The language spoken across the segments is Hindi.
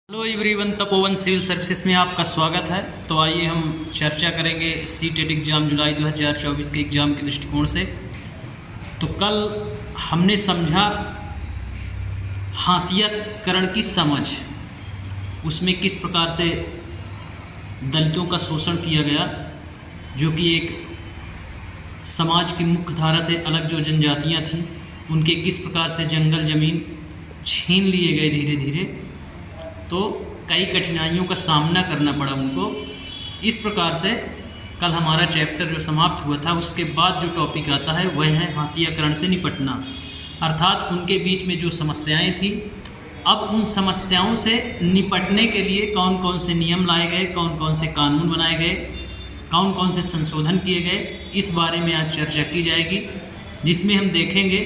Hello everyone, Tapovan civil services में आपका स्वागत है। तो आइए हम चर्चा करेंगे सीटेट एग्ज़ाम जुलाई 2024 के एग्ज़ाम के दृष्टिकोण से। तो कल हमने समझा हाशियाकरण की समझ, उसमें किस प्रकार से दलितों का शोषण किया गया, जो कि एक समाज की मुख्य धारा से अलग जो जनजातियाँ थीं उनके किस प्रकार से जंगल ज़मीन छीन लिए गए धीरे धीरे। तो कई कठिनाइयों का सामना करना पड़ा उनको। इस प्रकार से कल हमारा चैप्टर जो समाप्त हुआ था, उसके बाद जो टॉपिक आता है वह है हाशियाकरण से निपटना, अर्थात उनके बीच में जो समस्याएं थी, अब उन समस्याओं से निपटने के लिए कौन कौन से नियम लाए गए, कौन कौन से कानून बनाए गए, कौन कौन से संशोधन किए गए, इस बारे में आज चर्चा की जाएगी। जिसमें हम देखेंगे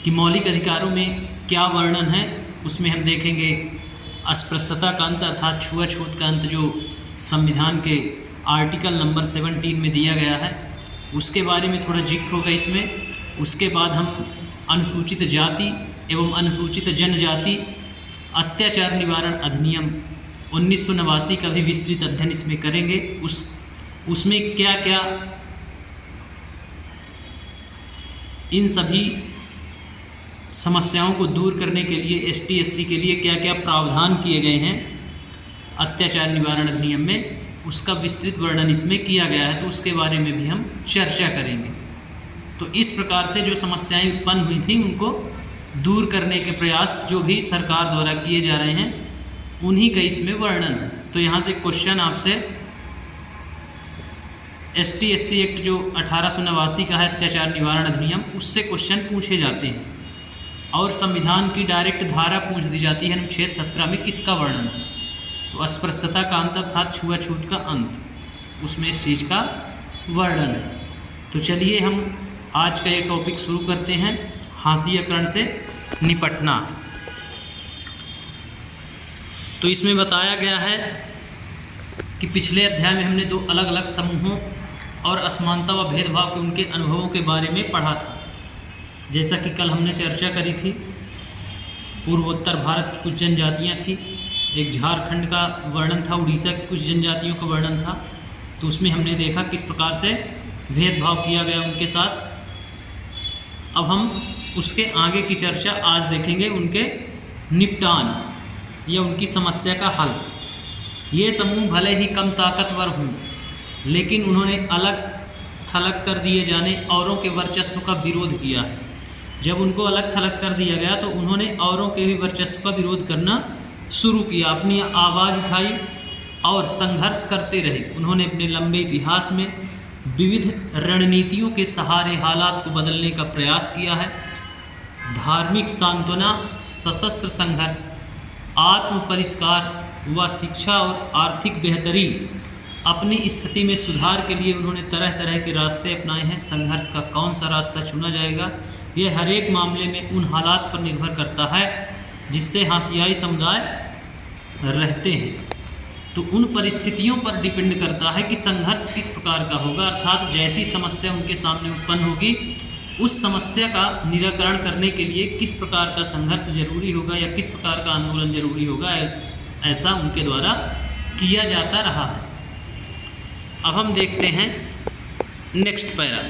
कि मौलिक अधिकारों में क्या वर्णन है। उसमें हम देखेंगे अस्पृश्यता का अंत अर्थात छुआछूत का अंत, जो संविधान के आर्टिकल नंबर 17 में दिया गया है, उसके बारे में थोड़ा जिक्र होगा इसमें। उसके बाद हम अनुसूचित जाति एवं अनुसूचित जनजाति अत्याचार निवारण अधिनियम 1989 का भी विस्तृत अध्ययन इसमें करेंगे। उसमें क्या क्या इन सभी समस्याओं को दूर करने के लिए ST SC के लिए क्या क्या प्रावधान किए गए हैं अत्याचार निवारण अधिनियम में, उसका विस्तृत वर्णन इसमें किया गया है। तो उसके बारे में भी हम चर्चा करेंगे। तो इस प्रकार से जो समस्याएं उत्पन्न हुई थी उनको दूर करने के प्रयास जो भी सरकार द्वारा किए जा रहे हैं, उन्हीं का इसमें वर्णन है। तो यहाँ से क्वेश्चन आपसे ST SC एक्ट जो 1889 का है, अत्याचार निवारण अधिनियम, उससे क्वेश्चन पूछे जाते हैं। और संविधान की डायरेक्ट धारा पूछ दी जाती है अनुच्छेद 17 में किसका वर्णन है। तो अस्पृश्यता का अंत अर्थात छुआछूत का अंत, उसमें इस चीज़ का वर्णन है। तो चलिए हम आज का ये टॉपिक शुरू करते हैं, हाशियाकरण से निपटना। तो इसमें बताया गया है कि पिछले अध्याय में हमने दो अलग अलग समूहों और असमानता व भेदभाव के उनके अनुभवों के बारे में पढ़ा था। जैसा कि कल हमने चर्चा करी थी, पूर्वोत्तर भारत की कुछ जनजातियां थी, एक झारखंड का वर्णन था, उड़ीसा की कुछ जनजातियों का वर्णन था। तो उसमें हमने देखा किस प्रकार से भेदभाव किया गया उनके साथ। अब हम उसके आगे की चर्चा आज देखेंगे, उनके निपटान या उनकी समस्या का हल। ये समूह भले ही कम ताकतवर हों, लेकिन उन्होंने अलग थलग कर दिए जाने औरों के वर्चस्व का विरोध किया है। जब उनको अलग थलग कर दिया गया तो उन्होंने औरों के भी वर्चस्व का विरोध करना शुरू किया, अपनी आवाज़ उठाई और संघर्ष करते रहे। उन्होंने अपने लंबे इतिहास में विविध रणनीतियों के सहारे हालात को बदलने का प्रयास किया है। धार्मिक सांत्वना, सशस्त्र संघर्ष, आत्म परिष्कार व शिक्षा और आर्थिक बेहतरी, अपनी स्थिति में सुधार के लिए उन्होंने तरह तरह के रास्ते अपनाए हैं। संघर्ष का कौन सा रास्ता चुना जाएगा, यह हर एक मामले में उन हालात पर निर्भर करता है जिससे हाशियाई समुदाय रहते हैं। तो उन परिस्थितियों पर डिपेंड करता है कि संघर्ष किस प्रकार का होगा, अर्थात जैसी समस्या उनके सामने उत्पन्न होगी, उस समस्या का निराकरण करने के लिए किस प्रकार का संघर्ष जरूरी होगा या किस प्रकार का आंदोलन जरूरी होगा, ऐसा उनके द्वारा किया जाता रहा है। अब हम देखते हैं नेक्स्ट पैरा।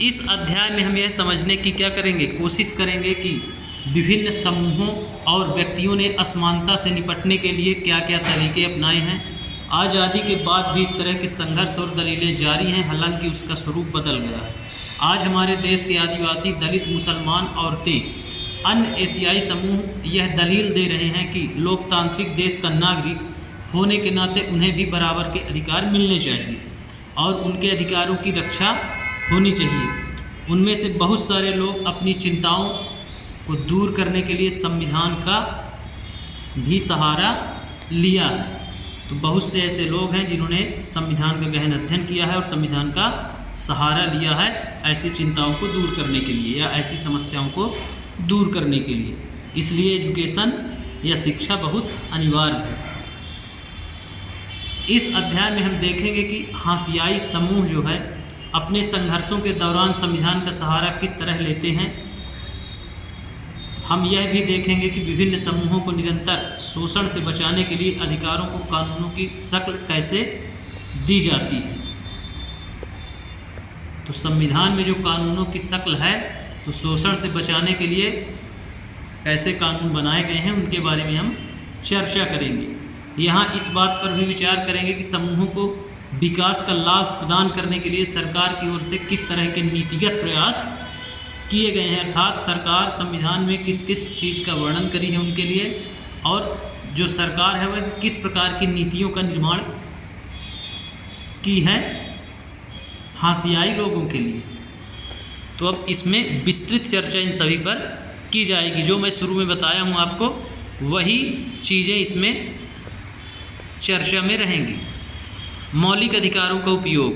इस अध्याय में हम यह समझने की क्या करेंगे, कोशिश करेंगे कि विभिन्न समूहों और व्यक्तियों ने असमानता से निपटने के लिए क्या क्या तरीके अपनाए हैं। आज़ादी के बाद भी इस तरह के संघर्ष और दलीलें जारी हैं, हालांकि उसका स्वरूप बदल गया है। आज हमारे देश के आदिवासी, दलित, मुसलमान, औरतें, अन्य एशियाई समूह यह दलील दे रहे हैं कि लोकतांत्रिक देश का नागरिक होने के नाते उन्हें भी बराबर के अधिकार मिलने चाहिए और उनके अधिकारों की रक्षा होनी चाहिए। उनमें से बहुत सारे लोग अपनी चिंताओं को दूर करने के लिए संविधान का भी सहारा लिया है। तो बहुत से ऐसे लोग हैं जिन्होंने संविधान का गहन अध्ययन किया है और संविधान का सहारा लिया है ऐसी चिंताओं को दूर करने के लिए या ऐसी समस्याओं को दूर करने के लिए। इसलिए एजुकेशन या शिक्षा बहुत अनिवार्य है। इस अध्याय में हम देखेंगे कि हाशियाई समूह जो है अपने संघर्षों के दौरान संविधान का सहारा किस तरह लेते हैं हम यह भी देखेंगे कि विभिन्न समूहों को निरंतर शोषण से बचाने के लिए अधिकारों को कानूनों की शक्ल कैसे दी जाती है। तो संविधान में जो कानूनों की शक्ल है, तो शोषण से बचाने के लिए कैसे कानून बनाए गए हैं उनके बारे में हम चर्चा करेंगे। यहाँ इस बात पर भी विचार करेंगे कि समूहों को विकास का लाभ प्रदान करने के लिए सरकार की ओर से किस तरह के नीतिगत प्रयास किए गए हैं, अर्थात सरकार संविधान में किस किस चीज़ का वर्णन करी है उनके लिए, और जो सरकार है वह किस प्रकार की नीतियों का निर्माण की है हाशियाई लोगों के लिए। तो अब इसमें विस्तृत चर्चा इन सभी पर की जाएगी। जो मैं शुरू में बताया हूँ आपको, वही चीज़ें इसमें चर्चा में रहेंगी। मौलिक अधिकारों का उपयोग,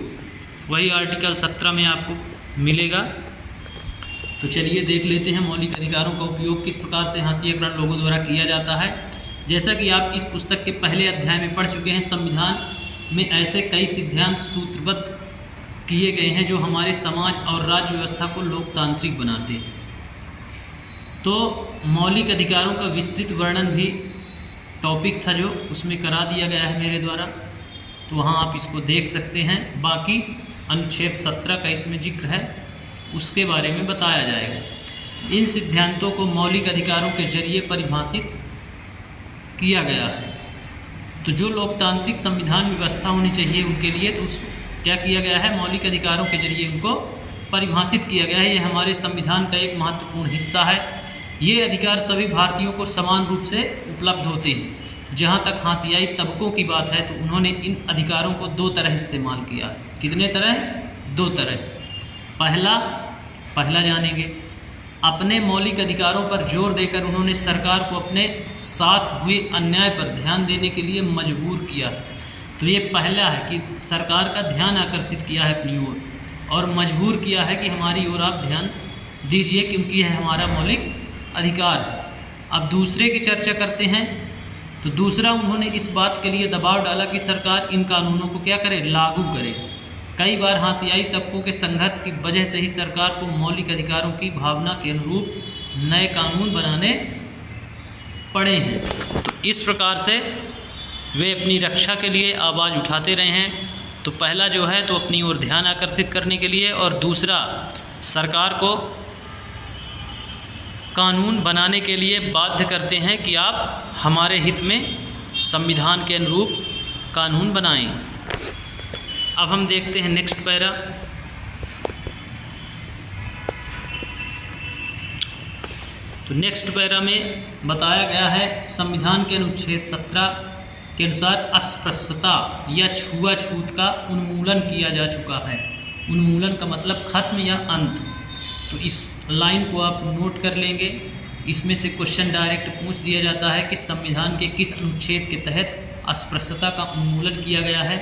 वही आर्टिकल 17 में आपको मिलेगा। तो चलिए देख लेते हैं मौलिक अधिकारों का उपयोग किस प्रकार से हाशियाकरण लोगों द्वारा किया जाता है। जैसा कि आप इस पुस्तक के पहले अध्याय में पढ़ चुके हैं, संविधान में ऐसे कई सिद्धांत सूत्रबद्ध किए गए हैं जो हमारे समाज और राज्य व्यवस्था को लोकतांत्रिक बनाते हैं। तो मौलिक अधिकारों का विस्तृत वर्णन भी टॉपिक था जो उसमें करा दिया गया है मेरे द्वारा, तो वहाँ आप इसको देख सकते हैं। बाकी अनुच्छेद 17 का इसमें जिक्र है, उसके बारे में बताया जाएगा। इन सिद्धांतों को मौलिक अधिकारों के जरिए परिभाषित किया गया है। तो जो लोकतांत्रिक संविधान व्यवस्था होनी चाहिए उनके लिए, तो क्या किया गया है, मौलिक अधिकारों के जरिए उनको परिभाषित किया गया है। ये हमारे संविधान का एक महत्वपूर्ण हिस्सा है। ये अधिकार सभी भारतीयों को समान रूप से उपलब्ध होते हैं। जहाँ तक हाशियाई तबकों की बात है, तो उन्होंने इन अधिकारों को 2 तरह इस्तेमाल किया है। कितने तरह? 2 तरह। पहला जानेंगे, अपने मौलिक अधिकारों पर जोर देकर उन्होंने सरकार को अपने साथ हुए अन्याय पर ध्यान देने के लिए मजबूर किया। तो ये पहला है कि सरकार का ध्यान आकर्षित किया है अपनी ओर और मजबूर किया है कि हमारी ओर आप ध्यान दीजिए, क्योंकि यह हमारा मौलिक अधिकार है। अब दूसरे की चर्चा करते हैं। तो दूसरा, उन्होंने इस बात के लिए दबाव डाला कि सरकार इन कानूनों को क्या करे, लागू करे। कई बार हाशियाई तबकों के संघर्ष की वजह से ही सरकार को मौलिक अधिकारों की भावना के अनुरूप नए कानून बनाने पड़े हैं। तो इस प्रकार से वे अपनी रक्षा के लिए आवाज़ उठाते रहे हैं। तो पहला जो है तो अपनी ओर ध्यान आकर्षित करने के लिए, और दूसरा सरकार को कानून बनाने के लिए बाध्य करते हैं कि आप हमारे हित में संविधान के अनुरूप कानून बनाएं। अब हम देखते हैं नेक्स्ट पैरा। तो नेक्स्ट पैरा में बताया गया है संविधान के अनुच्छेद 17 के अनुसार अस्पृश्यता या छुआछूत का उन्मूलन किया जा चुका है। उन्मूलन का मतलब खत्म या अंत। तो इस लाइन को आप नोट कर लेंगे। इसमें से क्वेश्चन डायरेक्ट पूछ दिया जाता है कि संविधान के किस अनुच्छेद के तहत अस्पृश्यता का उन्मूलन किया गया है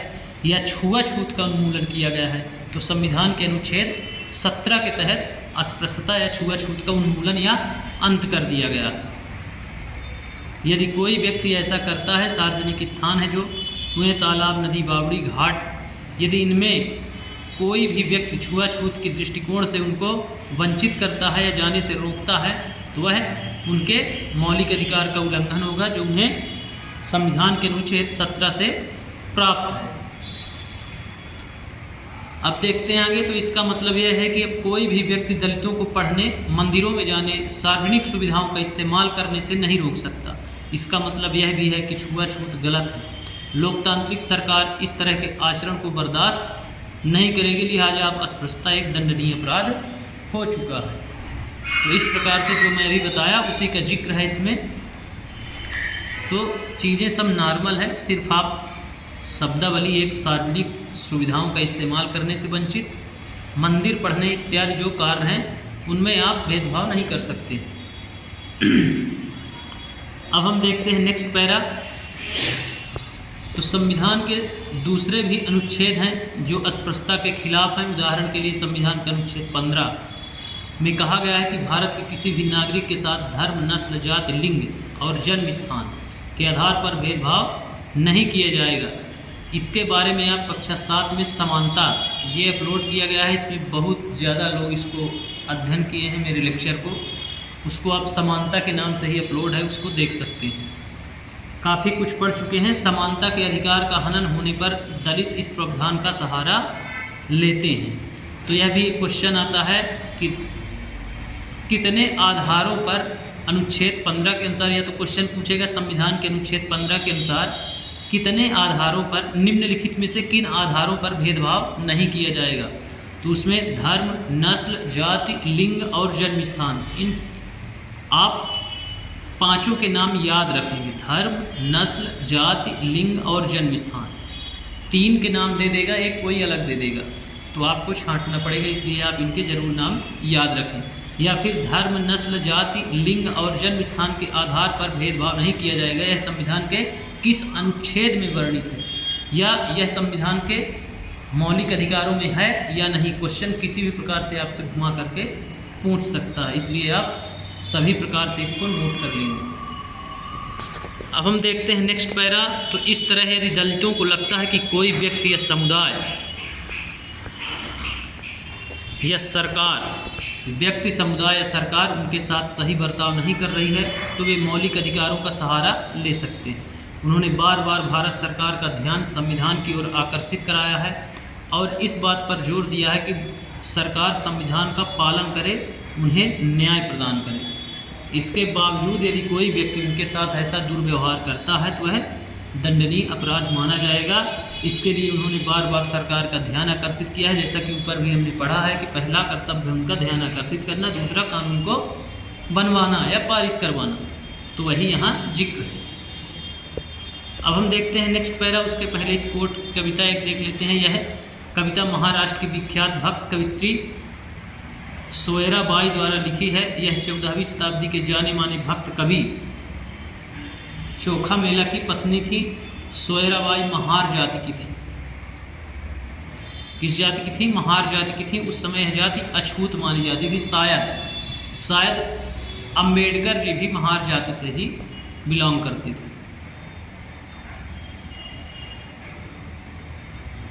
या छुआछूत का उन्मूलन किया गया है। तो संविधान के अनुच्छेद 17 के तहत अस्पृश्यता या छुआछूत का उन्मूलन या अंत कर दिया गया। यदि कोई व्यक्ति ऐसा करता है, सार्वजनिक स्थान है जो कुएं, तालाब, नदी, बावड़ी, घाट, यदि इनमें कोई भी व्यक्ति छुआछूत की दृष्टिकोण से उनको वंचित करता है या जाने से रोकता है, तो वह उनके मौलिक अधिकार का उल्लंघन होगा जो उन्हें संविधान के अनुच्छेद 17 से प्राप्त है। अब देखते हैं आगे। तो इसका मतलब यह है कि अब कोई भी व्यक्ति दलितों को पढ़ने, मंदिरों में जाने, सार्वजनिक सुविधाओं का इस्तेमाल करने से नहीं रोक सकता। इसका मतलब यह भी है कि छुआछूत गलत है। लोकतांत्रिक सरकार इस तरह के आचरण को बर्दाश्त नहीं करेगी, लिहाजा अब अस्पृश्यता एक दंडनीय अपराध हो चुका है। तो इस प्रकार से जो मैं अभी बताया उसी का जिक्र है इसमें। तो चीज़ें सब नॉर्मल है, सिर्फ आप शब्दावली एक सार्वजनिक सुविधाओं का इस्तेमाल करने से वंचित, मंदिर पढ़ने इत्यादि जो कार्य हैं उनमें आप भेदभाव नहीं कर सकते। अब हम देखते हैं नेक्स्ट पैरा। तो संविधान के दूसरे भी अनुच्छेद हैं जो अस्पृश्यता के खिलाफ हैं। उदाहरण के लिए संविधान का अनुच्छेद 15 में कहा गया है कि भारत के किसी भी नागरिक के साथ धर्म, नस्ल, जाति, लिंग और जन्म स्थान के आधार पर भेदभाव नहीं किया जाएगा। इसके बारे में आप कक्षा 7 में समानता ये अपलोड किया गया है। इसमें बहुत ज़्यादा लोग इसको अध्ययन किए हैं मेरे लेक्चर को। उसको आप समानता के नाम से ही अपलोड है, उसको देख सकते हैं। काफ़ी कुछ पढ़ चुके हैं। समानता के अधिकार का हनन होने पर दलित इस प्रावधान का सहारा लेते हैं। तो यह भी एक क्वेश्चन आता है कि कितने आधारों पर अनुच्छेद 15 के अनुसार, या तो क्वेश्चन पूछेगा संविधान के अनुच्छेद 15 के अनुसार कितने आधारों पर, निम्नलिखित में से किन आधारों पर भेदभाव नहीं किया जाएगा। तो उसमें धर्म, नस्ल, जाति, लिंग और जन्म स्थान, इन आप पांचों के नाम याद रखेंगे। धर्म, नस्ल, जाति, लिंग और जन्म स्थान, 3 के नाम दे देगा, एक कोई अलग दे देगा, तो आपको छांटना पड़ेगा, इसलिए आप इनके जरूर नाम याद रखें। या फिर धर्म, नस्ल, जाति, लिंग और जन्म स्थान के आधार पर भेदभाव नहीं किया जाएगा, यह संविधान के किस अनुच्छेद में वर्णित है, या यह संविधान के मौलिक अधिकारों में है या नहीं। क्वेश्चन किसी भी प्रकार से आपसे घुमा करके पूछ सकता है, इसलिए आप सभी प्रकार से इसको नोट कर लेंगे। अब हम देखते हैं नेक्स्ट पैरा। तो इस तरह यदि दलितों को लगता है कि कोई व्यक्ति या समुदाय या सरकार, व्यक्ति, समुदाय या सरकार उनके साथ सही बर्ताव नहीं कर रही है, तो वे मौलिक अधिकारों का सहारा ले सकते हैं। उन्होंने बार बार भारत सरकार का ध्यान संविधान की ओर आकर्षित कराया है और इस बात पर जोर दिया है कि सरकार संविधान का पालन करे, उन्हें न्याय प्रदान करे। इसके बावजूद यदि कोई व्यक्ति उनके साथ ऐसा दुर्व्यवहार करता है तो वह दंडनीय अपराध माना जाएगा। इसके लिए उन्होंने बार बार सरकार का ध्यान आकर्षित किया है, जैसा कि ऊपर भी हमने पढ़ा है कि पहला कर्तव्य उनका ध्यान आकर्षित करना, दूसरा कानून को बनवाना या पारित करवाना, तो वही यहाँ जिक्र है। अब हम देखते हैं नेक्स्ट पैरा। उसके पहले इस कोट कविता एक देख लेते हैं। यह कविता महाराष्ट्र की विख्यात भक्त कवित्री सोयराबाई द्वारा लिखी है। यह 14वीं शताब्दी के जाने माने भक्त कवि चोखा मेला की पत्नी थी। सोयराबाई महार जाति की थी। किस जाति की थी? महार जाति की थी। उस समय यह जाति अछूत मानी जाती थी। शायद अंबेडकर जी भी महार जाति से ही बिलोंग करते थे।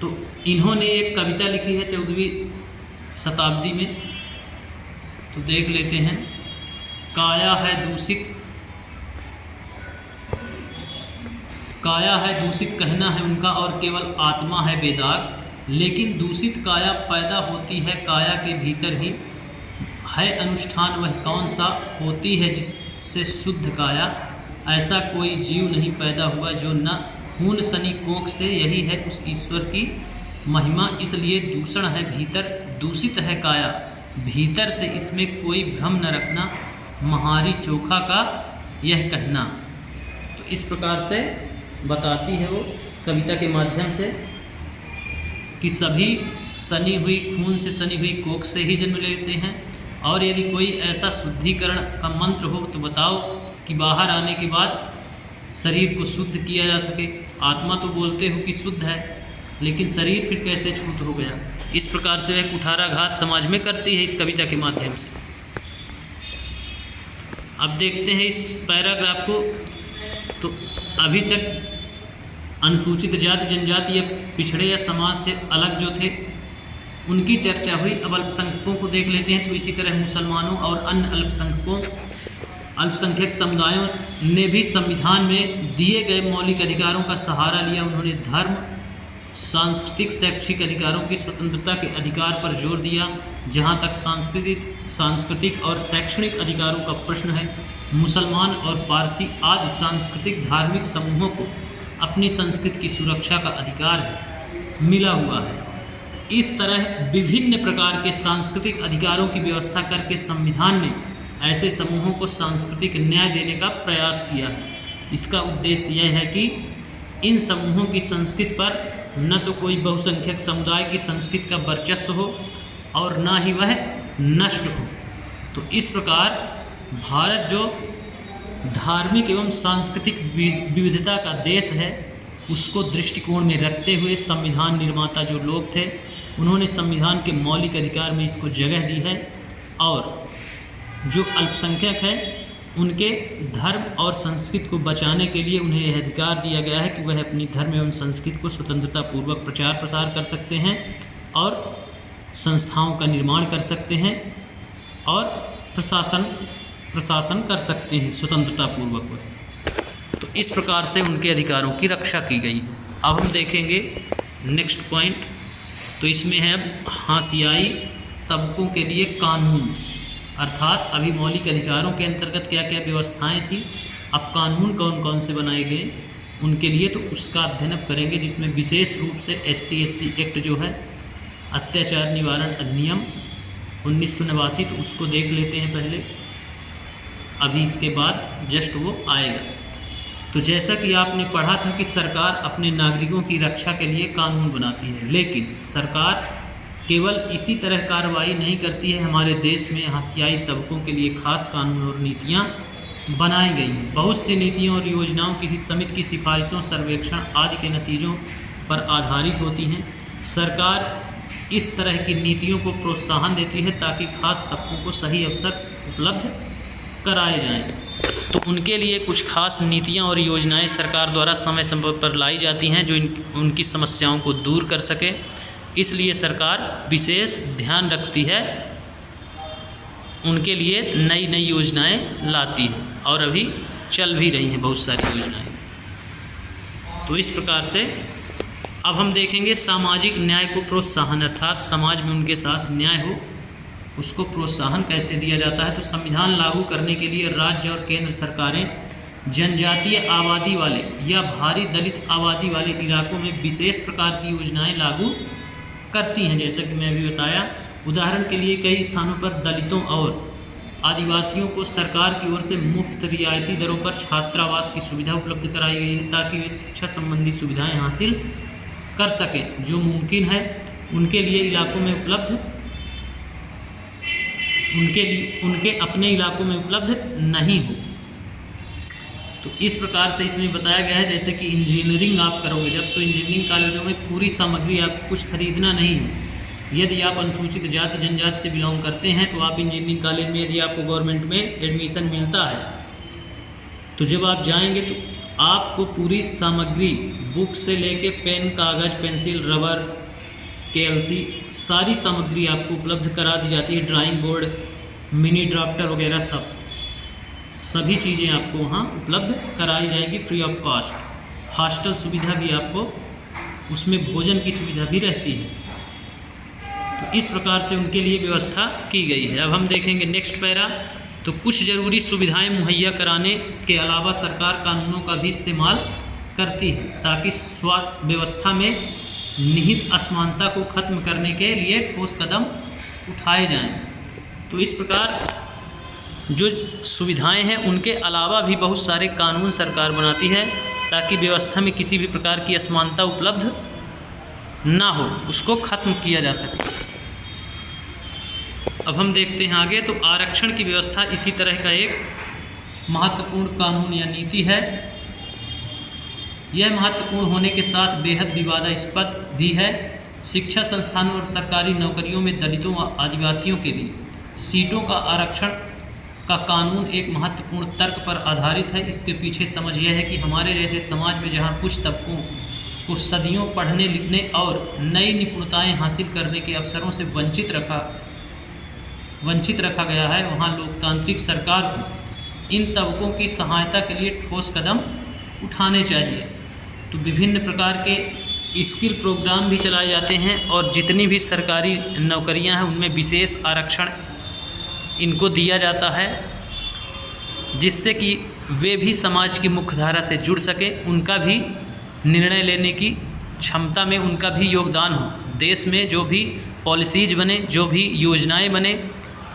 तो इन्होंने एक कविता लिखी है 14वीं शताब्दी में, तो देख लेते हैं। काया है दूषित कहना है उनका, और केवल आत्मा है बेदाग। लेकिन दूषित काया पैदा होती है काया के भीतर ही। है अनुष्ठान वह कौन सा होती है जिससे शुद्ध काया। ऐसा कोई जीव नहीं पैदा हुआ जो न खून सनी कोख से। यही है उस ईश्वर की महिमा। इसलिए दूषण है भीतर, दूषित है काया भीतर से। इसमें कोई भ्रम न रखना, महारी चोखा का यह कहना। तो इस प्रकार से बताती है वो कविता के माध्यम से कि सभी सनी हुई, खून से सनी हुई कोख से ही जन्म लेते हैं। और यदि कोई ऐसा शुद्धिकरण का मंत्र हो तो बताओ कि बाहर आने के बाद शरीर को शुद्ध किया जा सके। आत्मा तो बोलते हो कि शुद्ध है, लेकिन शरीर फिर कैसे छूत हो गया। इस प्रकार से वह कुठाराघात समाज में करती है इस कविता के माध्यम से। अब देखते हैं इस पैराग्राफ को। तो अभी तक अनुसूचित जाति जनजाति या पिछड़े या समाज से अलग जो थे उनकी चर्चा हुई। अब अल्पसंख्यकों को देख लेते हैं। तो इसी तरह मुसलमानों और अन्य अल्पसंख्यक समुदायों ने भी संविधान में दिए गए मौलिक अधिकारों का सहारा लिया। उन्होंने धर्म, सांस्कृतिक, शैक्षिक अधिकारों की स्वतंत्रता के अधिकार पर जोर दिया। जहाँ तक सांस्कृतिक और शैक्षणिक अधिकारों का प्रश्न है, मुसलमान और पारसी आदि सांस्कृतिक धार्मिक समूहों को अपनी संस्कृति की सुरक्षा का अधिकार मिला हुआ है। इस तरह विभिन्न प्रकार के सांस्कृतिक अधिकारों की व्यवस्था करके संविधान ने ऐसे समूहों को सांस्कृतिक न्याय देने का प्रयास किया है। इसका उद्देश्य यह है कि इन समूहों की संस्कृति पर न तो कोई बहुसंख्यक समुदाय की संस्कृति का वर्चस्व हो और न ही वह नष्ट हो। तो इस प्रकार भारत जो धार्मिक एवं सांस्कृतिक विविधता का देश है, उसको दृष्टिकोण में रखते हुए संविधान निर्माता जो लोग थे, उन्होंने संविधान के मौलिक अधिकार में इसको जगह दी है। और जो अल्पसंख्यक हैं उनके धर्म और संस्कृति को बचाने के लिए उन्हें यह अधिकार दिया गया है कि वह अपनी धर्म एवं संस्कृति को स्वतंत्रतापूर्वक प्रचार प्रसार कर सकते हैं और संस्थाओं का निर्माण कर सकते हैं और प्रशासन कर सकते हैं स्वतंत्रतापूर्वक वह। तो इस प्रकार से उनके अधिकारों की रक्षा की गई है। अब हम देखेंगे नेक्स्ट पॉइंट। तो इसमें है अब हाशियाई तबकों के लिए कानून, अर्थात अभी मौलिक अधिकारों के अंतर्गत क्या क्या व्यवस्थाएं थी, अब कानून कौन कौन से बनाए गए उनके लिए, तो उसका अध्ययन अब करेंगे। जिसमें विशेष रूप से ST/SC एक्ट जो है, अत्याचार निवारण अधिनियम 1989, तो उसको देख लेते हैं पहले, अभी इसके बाद जस्ट वो आएगा। तो जैसा कि आपने पढ़ा था कि सरकार अपने नागरिकों की रक्षा के लिए कानून बनाती है, लेकिन सरकार केवल इसी तरह कार्रवाई नहीं करती है। हमारे देश में हाशियाई तबकों के लिए खास कानून और नीतियाँ बनाई गई हैं। बहुत सी नीतियाँ और योजनाओं किसी समिति की सिफारिशों, सर्वेक्षण आदि के नतीजों पर आधारित होती हैं। सरकार इस तरह की नीतियों को प्रोत्साहन देती है ताकि खास तबकों को सही अवसर उपलब्ध कराए जाएं। तो उनके लिए कुछ खास नीतियां और योजनाएं सरकार द्वारा समय समय पर लाई जाती हैं जो उनकी समस्याओं को दूर कर सके। इसलिए सरकार विशेष ध्यान रखती है, उनके लिए नई नई योजनाएं लाती है और अभी चल भी रही हैं बहुत सारी योजनाएं। तो इस प्रकार से अब हम देखेंगे सामाजिक न्याय को प्रोत्साहन, अर्थात समाज में उनके साथ न्याय हो उसको प्रोत्साहन कैसे दिया जाता है। तो संविधान लागू करने के लिए राज्य और केंद्र सरकारें जनजातीय आबादी वाले या भारी दलित आबादी वाले इलाकों में विशेष प्रकार की योजनाएं लागू करती हैं। जैसा कि मैं अभी बताया, उदाहरण के लिए कई स्थानों पर दलितों और आदिवासियों को सरकार की ओर से मुफ्त रियायती दरों पर छात्रावास की सुविधा उपलब्ध कराई गई है ताकि वे शिक्षा संबंधी सुविधाएं हासिल कर सकें जो मुमकिन है उनके लिए इलाकों में उपलब्ध, उनके अपने इलाकों में उपलब्ध नहीं हो। तो इस प्रकार से इसमें बताया गया है, जैसे कि इंजीनियरिंग आप करोगे जब, तो इंजीनियरिंग कॉलेजों में पूरी सामग्री आपको कुछ खरीदना नहीं है। यदि आप अनुसूचित जाति जनजाति से बिलोंग करते हैं तो आप इंजीनियरिंग कॉलेज में यदि आपको गवर्नमेंट में एडमिशन मिलता है तो जब आप जाएंगे तो आपको पूरी सामग्री बुक से लेके पेन, कागज़, पेंसिल, रबर, KLC सारी सामग्री आपको उपलब्ध करा दी जाती है। ड्राइंग बोर्ड, मिनी ड्राफ्टर वगैरह सभी चीज़ें आपको वहाँ उपलब्ध कराई जाएंगी फ्री ऑफ कॉस्ट। हॉस्टल सुविधा भी आपको, उसमें भोजन की सुविधा भी रहती है। तो इस प्रकार से उनके लिए व्यवस्था की गई है। अब हम देखेंगे नेक्स्ट पैरा। तो कुछ ज़रूरी सुविधाएं मुहैया कराने के अलावा सरकार कानूनों का भी इस्तेमाल करती है ताकि स्वास्थ्य व्यवस्था में निहित असमानता को खत्म करने के लिए ठोस कदम उठाए जाएं। तो इस प्रकार जो सुविधाएं हैं उनके अलावा भी बहुत सारे कानून सरकार बनाती है ताकि व्यवस्था में किसी भी प्रकार की असमानता उपलब्ध ना हो, उसको खत्म किया जा सके। अब हम देखते हैं आगे। तो आरक्षण की व्यवस्था इसी तरह का एक महत्वपूर्ण कानून या नीति है। यह महत्वपूर्ण होने के साथ बेहद विवादास्पद भी है। शिक्षा संस्थानों और सरकारी नौकरियों में दलितों व आदिवासियों के लिए सीटों का आरक्षण का कानून एक महत्वपूर्ण तर्क पर आधारित है। इसके पीछे समझ यह है कि हमारे जैसे समाज में जहाँ कुछ तबकों को सदियों पढ़ने लिखने और नई निपुणताएं हासिल करने के अवसरों से वंचित रखा गया है, वहाँ लोकतांत्रिक सरकार को इन तबकों की सहायता के लिए ठोस कदम उठाने चाहिए। तो विभिन्न प्रकार के स्किल प्रोग्राम भी चलाए जाते हैं और जितनी भी सरकारी नौकरियां हैं उनमें विशेष आरक्षण इनको दिया जाता है जिससे कि वे भी समाज की मुख्यधारा से जुड़ सके, उनका भी निर्णय लेने की क्षमता में उनका भी योगदान हो। देश में जो भी पॉलिसीज बने, जो भी योजनाएं बने,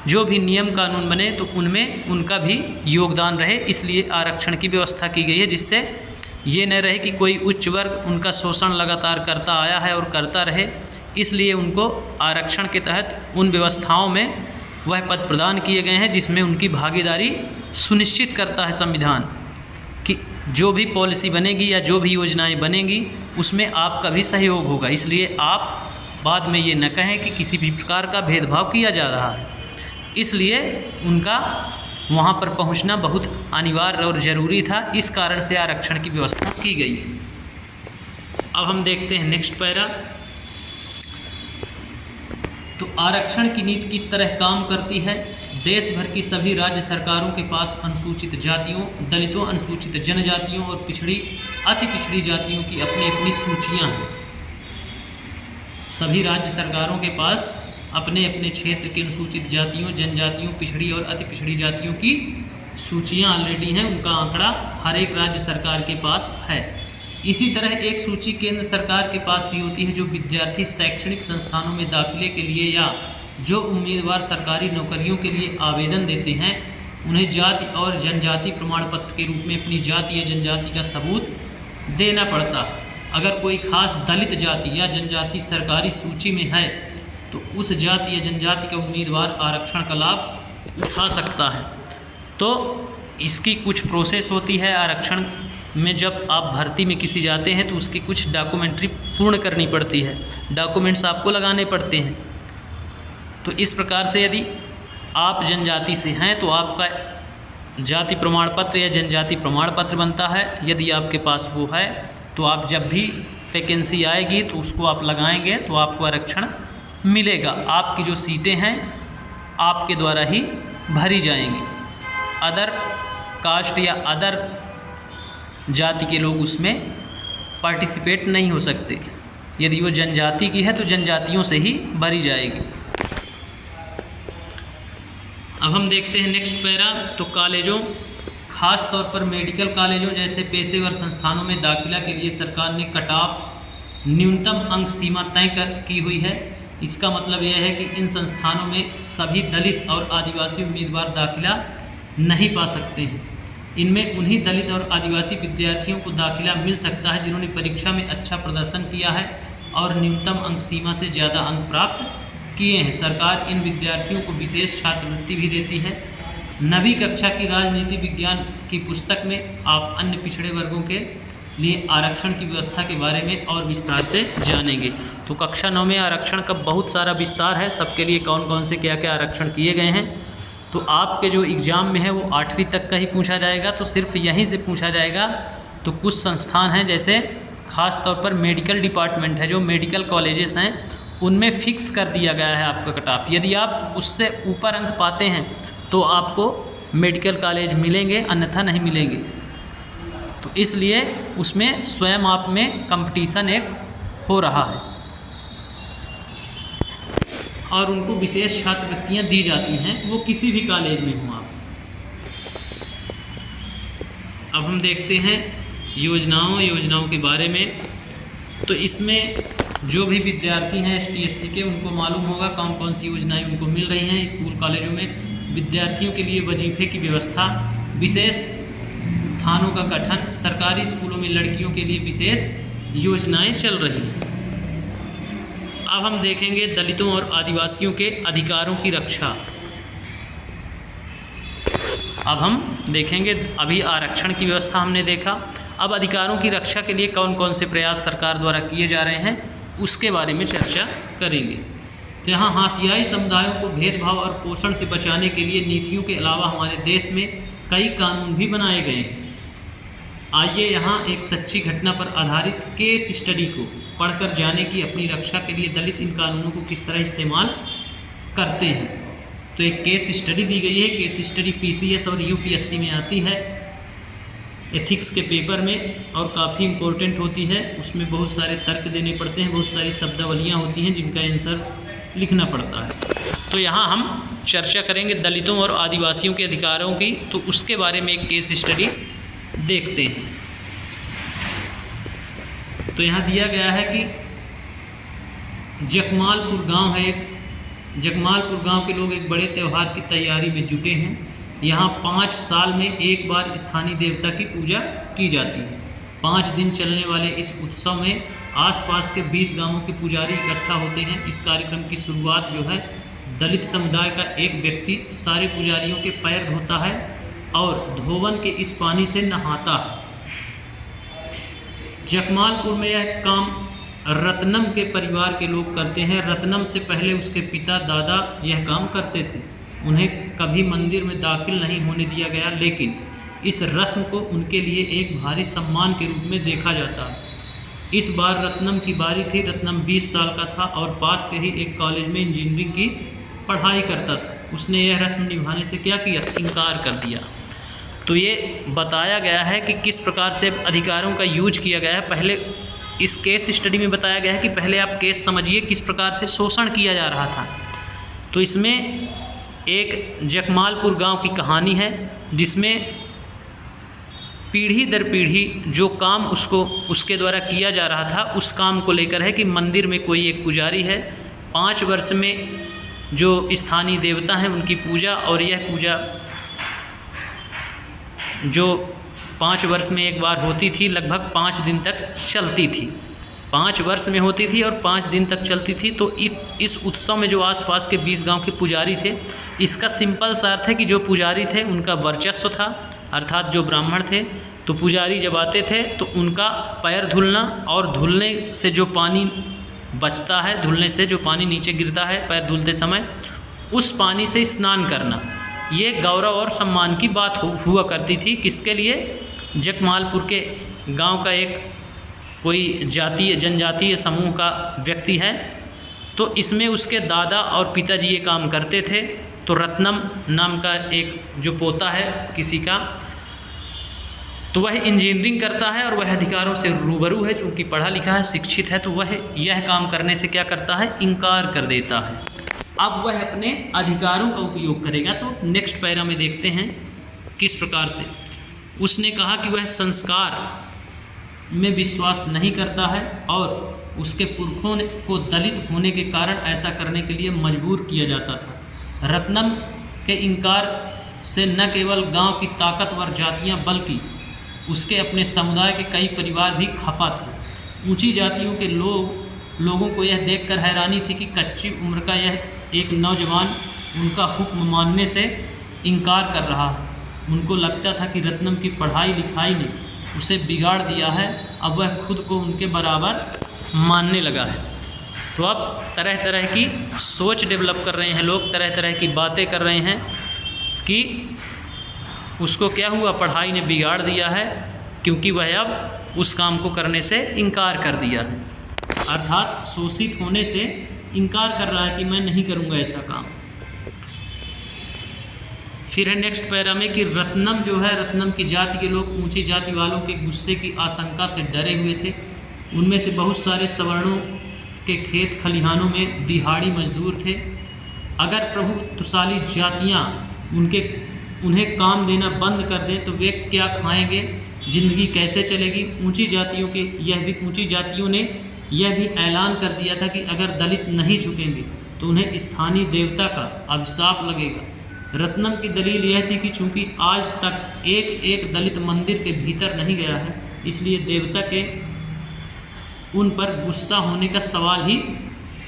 जो भी नियम कानून बने तो उनमें उनका भी योगदान रहे। इसलिए आरक्षण की व्यवस्था की गई है जिससे ये न रहे कि कोई उच्च वर्ग उनका शोषण लगातार करता आया है और करता रहे। इसलिए उनको आरक्षण के तहत उन व्यवस्थाओं में वह पद प्रदान किए गए हैं जिसमें उनकी भागीदारी सुनिश्चित करता है संविधान कि जो भी पॉलिसी बनेगी या जो भी योजनाएं बनेंगी उसमें आपका भी सहयोग होगा। इसलिए आप बाद में ये न कहें कि किसी भी प्रकार का भेदभाव किया जा रहा है। इसलिए उनका वहाँ पर पहुँचना बहुत अनिवार्य और ज़रूरी था। इस कारण से आरक्षण की व्यवस्था की गई है। अब हम देखते हैं नेक्स्ट पैरा। तो आरक्षण की नीति किस तरह काम करती है। देश भर की सभी राज्य सरकारों के पास अनुसूचित जातियों, दलितों, अनुसूचित जनजातियों और अति पिछड़ी जातियों की अपनी अपनी सूचियां हैं। सभी राज्य सरकारों के पास अपने अपने क्षेत्र के अनुसूचित जातियों, जनजातियों, पिछड़ी और अति पिछड़ी जातियों की सूचियां ऑलरेडी हैं। उनका आंकड़ा हर एक राज्य सरकार के पास है। इसी तरह एक सूची केंद्र सरकार के पास भी होती है। जो विद्यार्थी शैक्षणिक संस्थानों में दाखिले के लिए या जो उम्मीदवार सरकारी नौकरियों के लिए आवेदन देते हैं, उन्हें जाति और जनजाति प्रमाण पत्र के रूप में अपनी जाति या जनजाति का सबूत देना पड़ता है। अगर कोई खास दलित जाति या जनजाति सरकारी सूची में है तो उस जाति या जनजाति का उम्मीदवार आरक्षण का लाभ उठा सकता है। तो इसकी कुछ प्रोसेस होती है। आरक्षण में जब आप भर्ती में किसी जाते हैं तो उसकी कुछ डॉक्यूमेंट्री पूर्ण करनी पड़ती है, डॉक्यूमेंट्स आपको लगाने पड़ते हैं। तो इस प्रकार से यदि आप जनजाति से हैं तो आपका जाति प्रमाण पत्र या जनजाति प्रमाण पत्र बनता है। यदि आपके पास वो है तो आप जब भी वैकेंसी आएगी तो उसको आप लगाएंगे तो आपको आरक्षण मिलेगा। आपकी जो सीटें हैं आपके द्वारा ही भरी जाएंगी। अदर कास्ट या अदर जाति के लोग उसमें पार्टिसिपेट नहीं हो सकते। यदि वो जनजाति की है तो जनजातियों से ही भरी जाएगी। अब हम देखते हैं नेक्स्ट पैरा। तो कॉलेजों, खास तौर पर मेडिकल कॉलेजों जैसे पेशेवर संस्थानों में दाखिला के लिए सरकार ने कट ऑफ न्यूनतम अंक सीमा तय की हुई है। इसका मतलब यह है कि इन संस्थानों में सभी दलित और आदिवासी उम्मीदवार दाखिला नहीं पा सकते हैं। इनमें उन्हीं दलित और आदिवासी विद्यार्थियों को दाखिला मिल सकता है जिन्होंने परीक्षा में अच्छा प्रदर्शन किया है और न्यूनतम अंक सीमा से ज़्यादा अंक प्राप्त किए हैं। सरकार इन विद्यार्थियों को विशेष छात्रवृत्ति भी देती है। 9वीं कक्षा की राजनीति विज्ञान की पुस्तक में आप अन्य पिछड़े वर्गों के लिए आरक्षण की व्यवस्था के बारे में और विस्तार से जानेंगे। तो कक्षा 9 में आरक्षण का बहुत सारा विस्तार है, सबके लिए कौन कौन से क्या क्या आरक्षण किए गए हैं। तो आपके जो एग्ज़ाम में है वो 8वीं तक का ही पूछा जाएगा, तो सिर्फ यहीं से पूछा जाएगा। तो कुछ संस्थान हैं जैसे ख़ास तौर पर मेडिकल डिपार्टमेंट है, जो मेडिकल कॉलेजेस हैं उनमें फ़िक्स कर दिया गया है आपका कट ऑफ। यदि आप उससे ऊपर अंक पाते हैं तो आपको मेडिकल कॉलेज मिलेंगे, अन्यथा नहीं मिलेंगे। तो इसलिए उसमें स्वयं आप में कंपटीशन एक हो रहा है और उनको विशेष छात्रवृत्तियाँ दी जाती हैं, वो किसी भी कॉलेज में हो आप। अब हम देखते हैं योजनाओं के बारे में। तो इसमें जो भी विद्यार्थी हैं ST/SC के, उनको मालूम होगा कौन कौन सी योजनाएं उनको मिल रही हैं। स्कूल कॉलेजों में विद्यार्थियों के लिए वजीफे की व्यवस्था, विशेष थानों का गठन, सरकारी स्कूलों में लड़कियों के लिए विशेष योजनाएं चल रही हैं। अब हम देखेंगे दलितों और आदिवासियों के अधिकारों की रक्षा। अब हम देखेंगे, अभी आरक्षण की व्यवस्था हमने देखा, अब अधिकारों की रक्षा के लिए कौन कौन से प्रयास सरकार द्वारा किए जा रहे हैं उसके बारे में चर्चा करेंगे। तो यहाँ हाशियाई समुदायों को भेदभाव और पोषण से बचाने के लिए नीतियों के अलावा हमारे देश में कई कानून भी बनाए गए हैं। आइए यहाँ एक सच्ची घटना पर आधारित केस स्टडी को पढ़कर जाने की अपनी रक्षा के लिए दलित इन कानूनों को किस तरह इस्तेमाल करते हैं। तो एक केस स्टडी दी गई है। केस स्टडी PCS और UPSC में आती है, एथिक्स के पेपर में, और काफ़ी इम्पोर्टेंट होती है। उसमें बहुत सारे तर्क देने पड़ते हैं, बहुत सारी शब्दावलियाँ होती हैं जिनका आंसर लिखना पड़ता है। तो यहाँ हम चर्चा करेंगे दलितों और आदिवासियों के अधिकारों की। तो उसके बारे में एक केस स्टडी देखते हैं। तो यहाँ दिया गया है कि जगमालपुर गांव है एक, जगमालपुर गांव के लोग एक बड़े त्यौहार की तैयारी में जुटे हैं। यहाँ 5 साल में एक बार स्थानीय देवता की पूजा की जाती है। 5 दिन चलने वाले इस उत्सव में आसपास के 20 गांवों के पुजारी इकट्ठा होते हैं। इस कार्यक्रम की शुरुआत जो है दलित समुदाय का एक व्यक्ति सारे पुजारियों के पैर धोता है और धोवन के इस पानी से नहाता है। जगमालपुर में यह काम रत्नम के परिवार के लोग करते हैं। रत्नम से पहले उसके पिता दादा यह काम करते थे। उन्हें कभी मंदिर में दाखिल नहीं होने दिया गया, लेकिन इस रस्म को उनके लिए एक भारी सम्मान के रूप में देखा जाता है। इस बार रत्नम की बारी थी। रत्नम 20 साल का था और पास के ही एक कॉलेज में इंजीनियरिंग की पढ़ाई करता था। उसने यह रस्म निभाने से क्या किया, इनकार कर दिया। तो ये बताया गया है कि किस प्रकार से अधिकारों का यूज किया गया है। पहले इस केस स्टडी में बताया गया है कि पहले आप केस समझिए किस प्रकार से शोषण किया जा रहा था। तो इसमें एक जकमालपुर गांव की कहानी है जिसमें पीढ़ी दर पीढ़ी जो काम उसके द्वारा किया जा रहा था उस काम को लेकर है कि मंदिर में कोई एक पुजारी है, 5 वर्ष में जो स्थानीय देवता हैं उनकी पूजा, और यह पूजा जो 5 वर्ष में एक बार होती थी, लगभग 5 दिन तक चलती थी। 5 वर्ष में होती थी और 5 दिन तक चलती थी। तो इस उत्सव में जो आसपास के 20 गांव के पुजारी थे, इसका सिंपल सा अर्थ है कि जो पुजारी थे उनका वर्चस्व था, अर्थात जो ब्राह्मण थे, तो पुजारी जब आते थे तो उनका पैर धुलना और धुलने से जो पानी बचता है, धुलने से जो पानी नीचे गिरता है पैर धुलते समय, उस पानी से स्नान करना, ये गौरव और सम्मान की बात हुआ करती थी। किसके लिए? जकमालपुर के गांव का एक कोई जनजातीय समूह का व्यक्ति है। तो इसमें उसके दादा और पिताजी ये काम करते थे। तो रत्नम नाम का एक जो पोता है किसी का, तो वह इंजीनियरिंग करता है और वह अधिकारों से रूबरू है, चूँकि पढ़ा लिखा है, शिक्षित है, तो वह यह काम करने से क्या करता है, इनकार कर देता है। अब वह अपने अधिकारों का उपयोग करेगा। तो नेक्स्ट पैरा में देखते हैं किस प्रकार से उसने कहा कि वह संस्कार में विश्वास नहीं करता है और उसके पुरखों को दलित होने के कारण ऐसा करने के लिए मजबूर किया जाता था। रत्नम के इनकार से न केवल गांव की ताकतवर जातियां बल्कि उसके अपने समुदाय के कई परिवार भी खफा थे। ऊंची जातियों के लोगों को यह देखकर हैरानी थी कि कच्ची उम्र का यह एक नौजवान उनका हुक्म मानने से इनकार कर रहा है। उनको लगता था कि रत्नम की पढ़ाई लिखाई ने उसे बिगाड़ दिया है, अब वह खुद को उनके बराबर मानने लगा है। तो अब तरह तरह की सोच डेवलप कर रहे हैं लोग, तरह तरह की बातें कर रहे हैं कि उसको क्या हुआ, पढ़ाई ने बिगाड़ दिया है, क्योंकि वह अब उस काम को करने से इनकार कर दिया है, अर्थात शोषित होने से इनकार कर रहा है कि मैं नहीं करूँगा ऐसा काम। फिर है नेक्स्ट पैरा में कि रत्नम जो है, रत्नम की जाति के लोग ऊंची जाति वालों के गुस्से की आशंका से डरे हुए थे। उनमें से बहुत सारे सवर्णों के खेत खलिहानों में दिहाड़ी मजदूर थे। अगर प्रभुत्वशाली जातियां उन्हें काम देना बंद कर दें तो वे क्या खाएंगे, ज़िंदगी कैसे चलेगी। ऊंची जातियों ने यह भी ऐलान कर दिया था कि अगर दलित नहीं झुकेंगे तो उन्हें स्थानीय देवता का अभिशाप लगेगा। रत्नम की दलील यह थी कि चूंकि आज तक एक दलित मंदिर के भीतर नहीं गया है, इसलिए देवता के उन पर गुस्सा होने का सवाल ही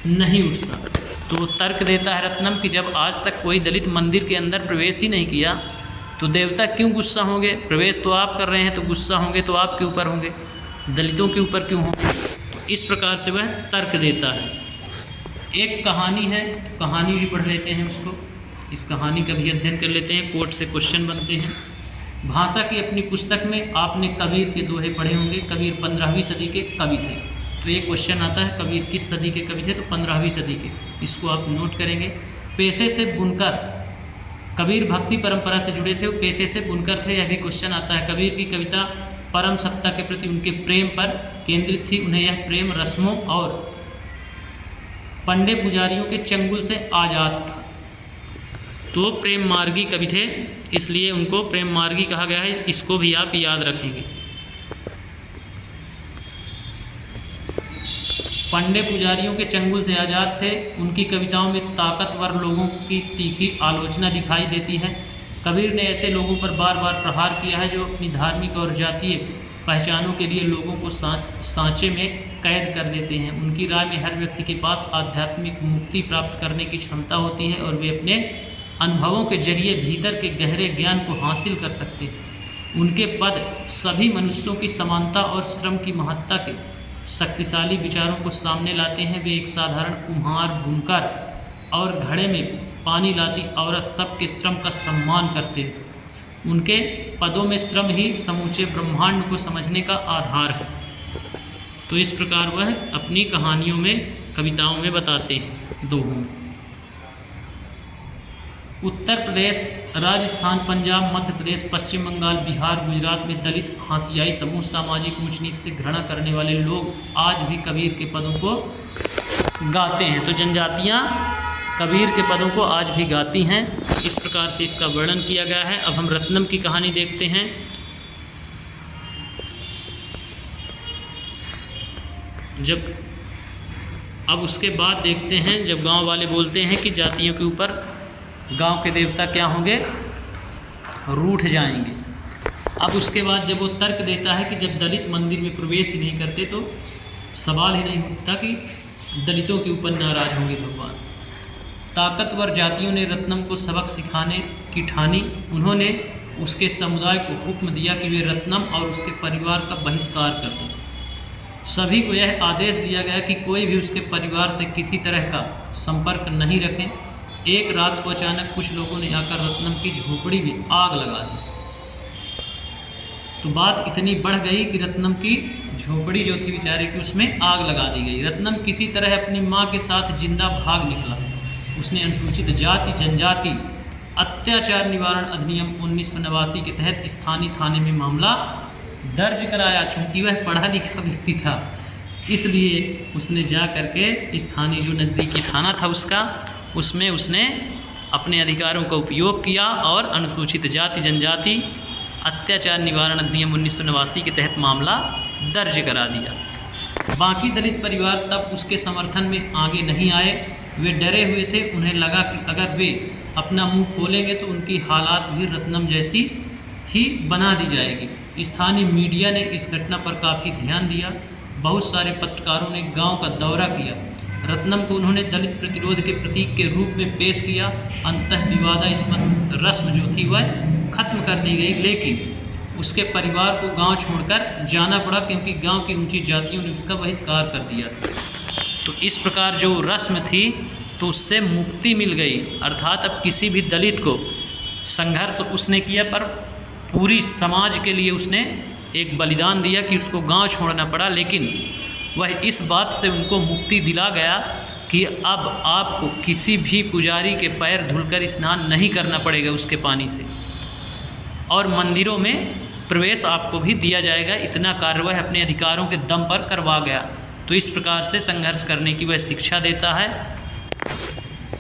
नहीं उठता। तो तर्क देता है रत्नम कि जब आज तक कोई दलित मंदिर के अंदर प्रवेश ही नहीं किया तो देवता क्यों गुस्सा होंगे। प्रवेश तो आप कर रहे हैं, तो गुस्सा होंगे तो आपके ऊपर होंगे, दलितों के ऊपर क्यों होंगे। इस प्रकार से वह तर्क देता है। एक कहानी है, कहानी भी पढ़ लेते हैं उसको, इस कहानी का भी अध्ययन कर लेते हैं। कोर्ट से क्वेश्चन बनते हैं। भाषा की अपनी पुस्तक में आपने कबीर के दोहे पढ़े होंगे। कबीर 15वीं सदी के कवि थे। तो ये क्वेश्चन आता है कबीर किस सदी के कवि थे, तो 15वीं सदी के। इसको आप नोट करेंगे। पेशे से बुनकर, कबीर भक्ति परंपरा से जुड़े थे, वो पेशे से बुनकर थे, यह भी क्वेश्चन आता है। कबीर की कविता परम सत्ता के प्रति उनके प्रेम पर केंद्रित थी। उन्हें यह प्रेम रस्मों और पंडे पुजारियों के चंगुल से आज़ाद था। तो प्रेम मार्गी कवि थे, इसलिए उनको प्रेम मार्गी कहा गया है। इसको भी आप याद रखेंगे। पंडे पुजारियों के चंगुल से आज़ाद थे। उनकी कविताओं में ताकतवर लोगों की तीखी आलोचना दिखाई देती है। कबीर ने ऐसे लोगों पर बार बार प्रहार किया है जो अपनी धार्मिक और जातीय पहचानों के लिए लोगों को सांचे में कैद कर देते हैं। उनकी राय में हर व्यक्ति के पास आध्यात्मिक मुक्ति प्राप्त करने की क्षमता होती है और वे अपने अनुभवों के जरिए भीतर के गहरे ज्ञान को हासिल कर सकते हैं। उनके पद सभी मनुष्यों की समानता और श्रम की महत्ता के शक्तिशाली विचारों को सामने लाते हैं। वे एक साधारण कुम्हार, बुनकर और घड़े में पानी लाती औरत सबके श्रम का सम्मान करते हैं। उनके पदों में श्रम ही समूचे ब्रह्मांड को समझने का आधार है। तो इस प्रकार वह अपनी कहानियों में, कविताओं में बताते हैं दोहों में। उत्तर प्रदेश, राजस्थान, पंजाब, मध्य प्रदेश, पश्चिम बंगाल, बिहार, गुजरात में दलित, हाशियाई समूह, सामाजिक ऊंच नीच से घृणा करने वाले लोग आज भी कबीर के पदों को गाते हैं। तो जनजातियाँ कबीर के पदों को आज भी गाती हैं। इस प्रकार से इसका वर्णन किया गया है। अब हम रत्नम की कहानी देखते हैं। अब उसके बाद देखते हैं, जब गांव वाले बोलते हैं कि जातियों के ऊपर गांव के देवता क्या होंगे, रूठ जाएंगे। अब उसके बाद जब वो तर्क देता है कि जब दलित मंदिर में प्रवेश ही नहीं करते तो सवाल ही नहीं उठता कि दलितों के ऊपर नाराज होंगे भगवान। ताकतवर जातियों ने रत्नम को सबक सिखाने की ठानी। उन्होंने उसके समुदाय को हुक्म दिया कि वे रत्नम और उसके परिवार का बहिष्कार कर दें। सभी को यह आदेश दिया गया कि कोई भी उसके परिवार से किसी तरह का संपर्क नहीं रखें। एक रात को अचानक कुछ लोगों ने आकर रत्नम की झोपड़ी में आग लगा दी। तो बात इतनी बढ़ गई कि रत्नम की झोपड़ी जो थी बेचारे की, उसमें आग लगा दी गई। रत्नम किसी तरह अपनी माँ के साथ जिंदा भाग निकला। उसने अनुसूचित जाति जनजाति अत्याचार निवारण अधिनियम 1989 के तहत स्थानीय थाने में मामला दर्ज कराया। चूँकि वह पढ़ा लिखा व्यक्ति था, इसलिए उसने जा करके स्थानीय जो नज़दीकी थाना था उसमें उसने अपने अधिकारों का उपयोग किया और अनुसूचित जाति जनजाति अत्याचार निवारण अधिनियम 1989 के तहत मामला दर्ज करा दिया। बाकी दलित परिवार तब उसके समर्थन में आगे नहीं आए। वे डरे हुए थे। उन्हें लगा कि अगर वे अपना मुंह खोलेंगे तो उनकी हालात भी रत्नम जैसी ही बना दी जाएगी। स्थानीय मीडिया ने इस घटना पर काफ़ी ध्यान दिया। बहुत सारे पत्रकारों ने गांव का दौरा किया। रत्नम को उन्होंने दलित प्रतिरोध के प्रतीक के रूप में पेश किया। अंततः विवादास्पद रस्म जो थी वह खत्म कर दी गई, लेकिन उसके परिवार को गांव छोड़कर जाना पड़ा क्योंकि गांव की ऊंची जातियों ने उसका बहिष्कार कर दिया था। तो इस प्रकार जो रस्म थी तो उससे मुक्ति मिल गई। अर्थात अब किसी भी दलित को संघर्ष उसने किया, पर पूरी समाज के लिए उसने एक बलिदान दिया कि उसको गांव छोड़ना पड़ा, लेकिन वह इस बात से उनको मुक्ति दिला गया कि अब आपको किसी भी पुजारी के पैर धुलकर स्नान नहीं करना पड़ेगा उसके पानी से, और मंदिरों में प्रवेश आपको भी दिया जाएगा। इतना कार्य वह अपने अधिकारों के दम पर करवा गया। तो इस प्रकार से संघर्ष करने की वह शिक्षा देता है।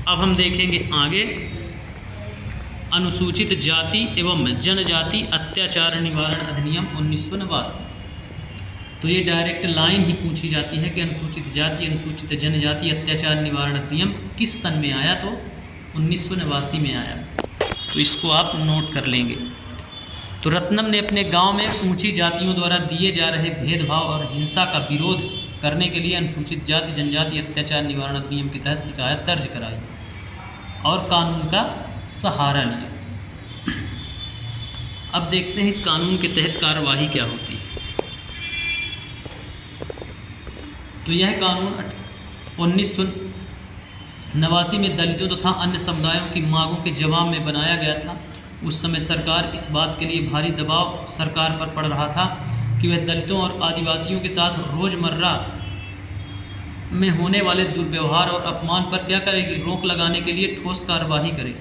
अब हम देखेंगे आगे अनुसूचित जाति एवं जनजाति अत्याचार निवारण अधिनियम 1989। तो ये डायरेक्ट लाइन ही पूछी जाती है कि अनुसूचित जाति अनुसूचित जनजाति अत्याचार निवारण अधिनियम किस सन में आया, तो 1989 में आया। तो इसको आप नोट कर लेंगे। तो रत्नम ने अपने गांव में ऊंची जातियों द्वारा दिए जा रहे भेदभाव और हिंसा का विरोध करने के लिए अनुसूचित जाति जनजाति अत्याचार निवारण अधिनियम के तहत शिकायत दर्ज कराई और कानून का सहारा लिया। अब देखते हैं इस कानून के तहत कार्यवाही क्या होती है। तो यह कानून 1989 में दलितों तथा अन्य समुदायों की मांगों के जवाब में बनाया गया था। उस समय सरकार इस बात के लिए भारी दबाव सरकार पर पड़ रहा था कि वह दलितों और आदिवासियों के साथ रोज़मर्रा में होने वाले दुर्व्यवहार और अपमान पर क्या करेगी, रोक लगाने के लिए ठोस कार्यवाही करे।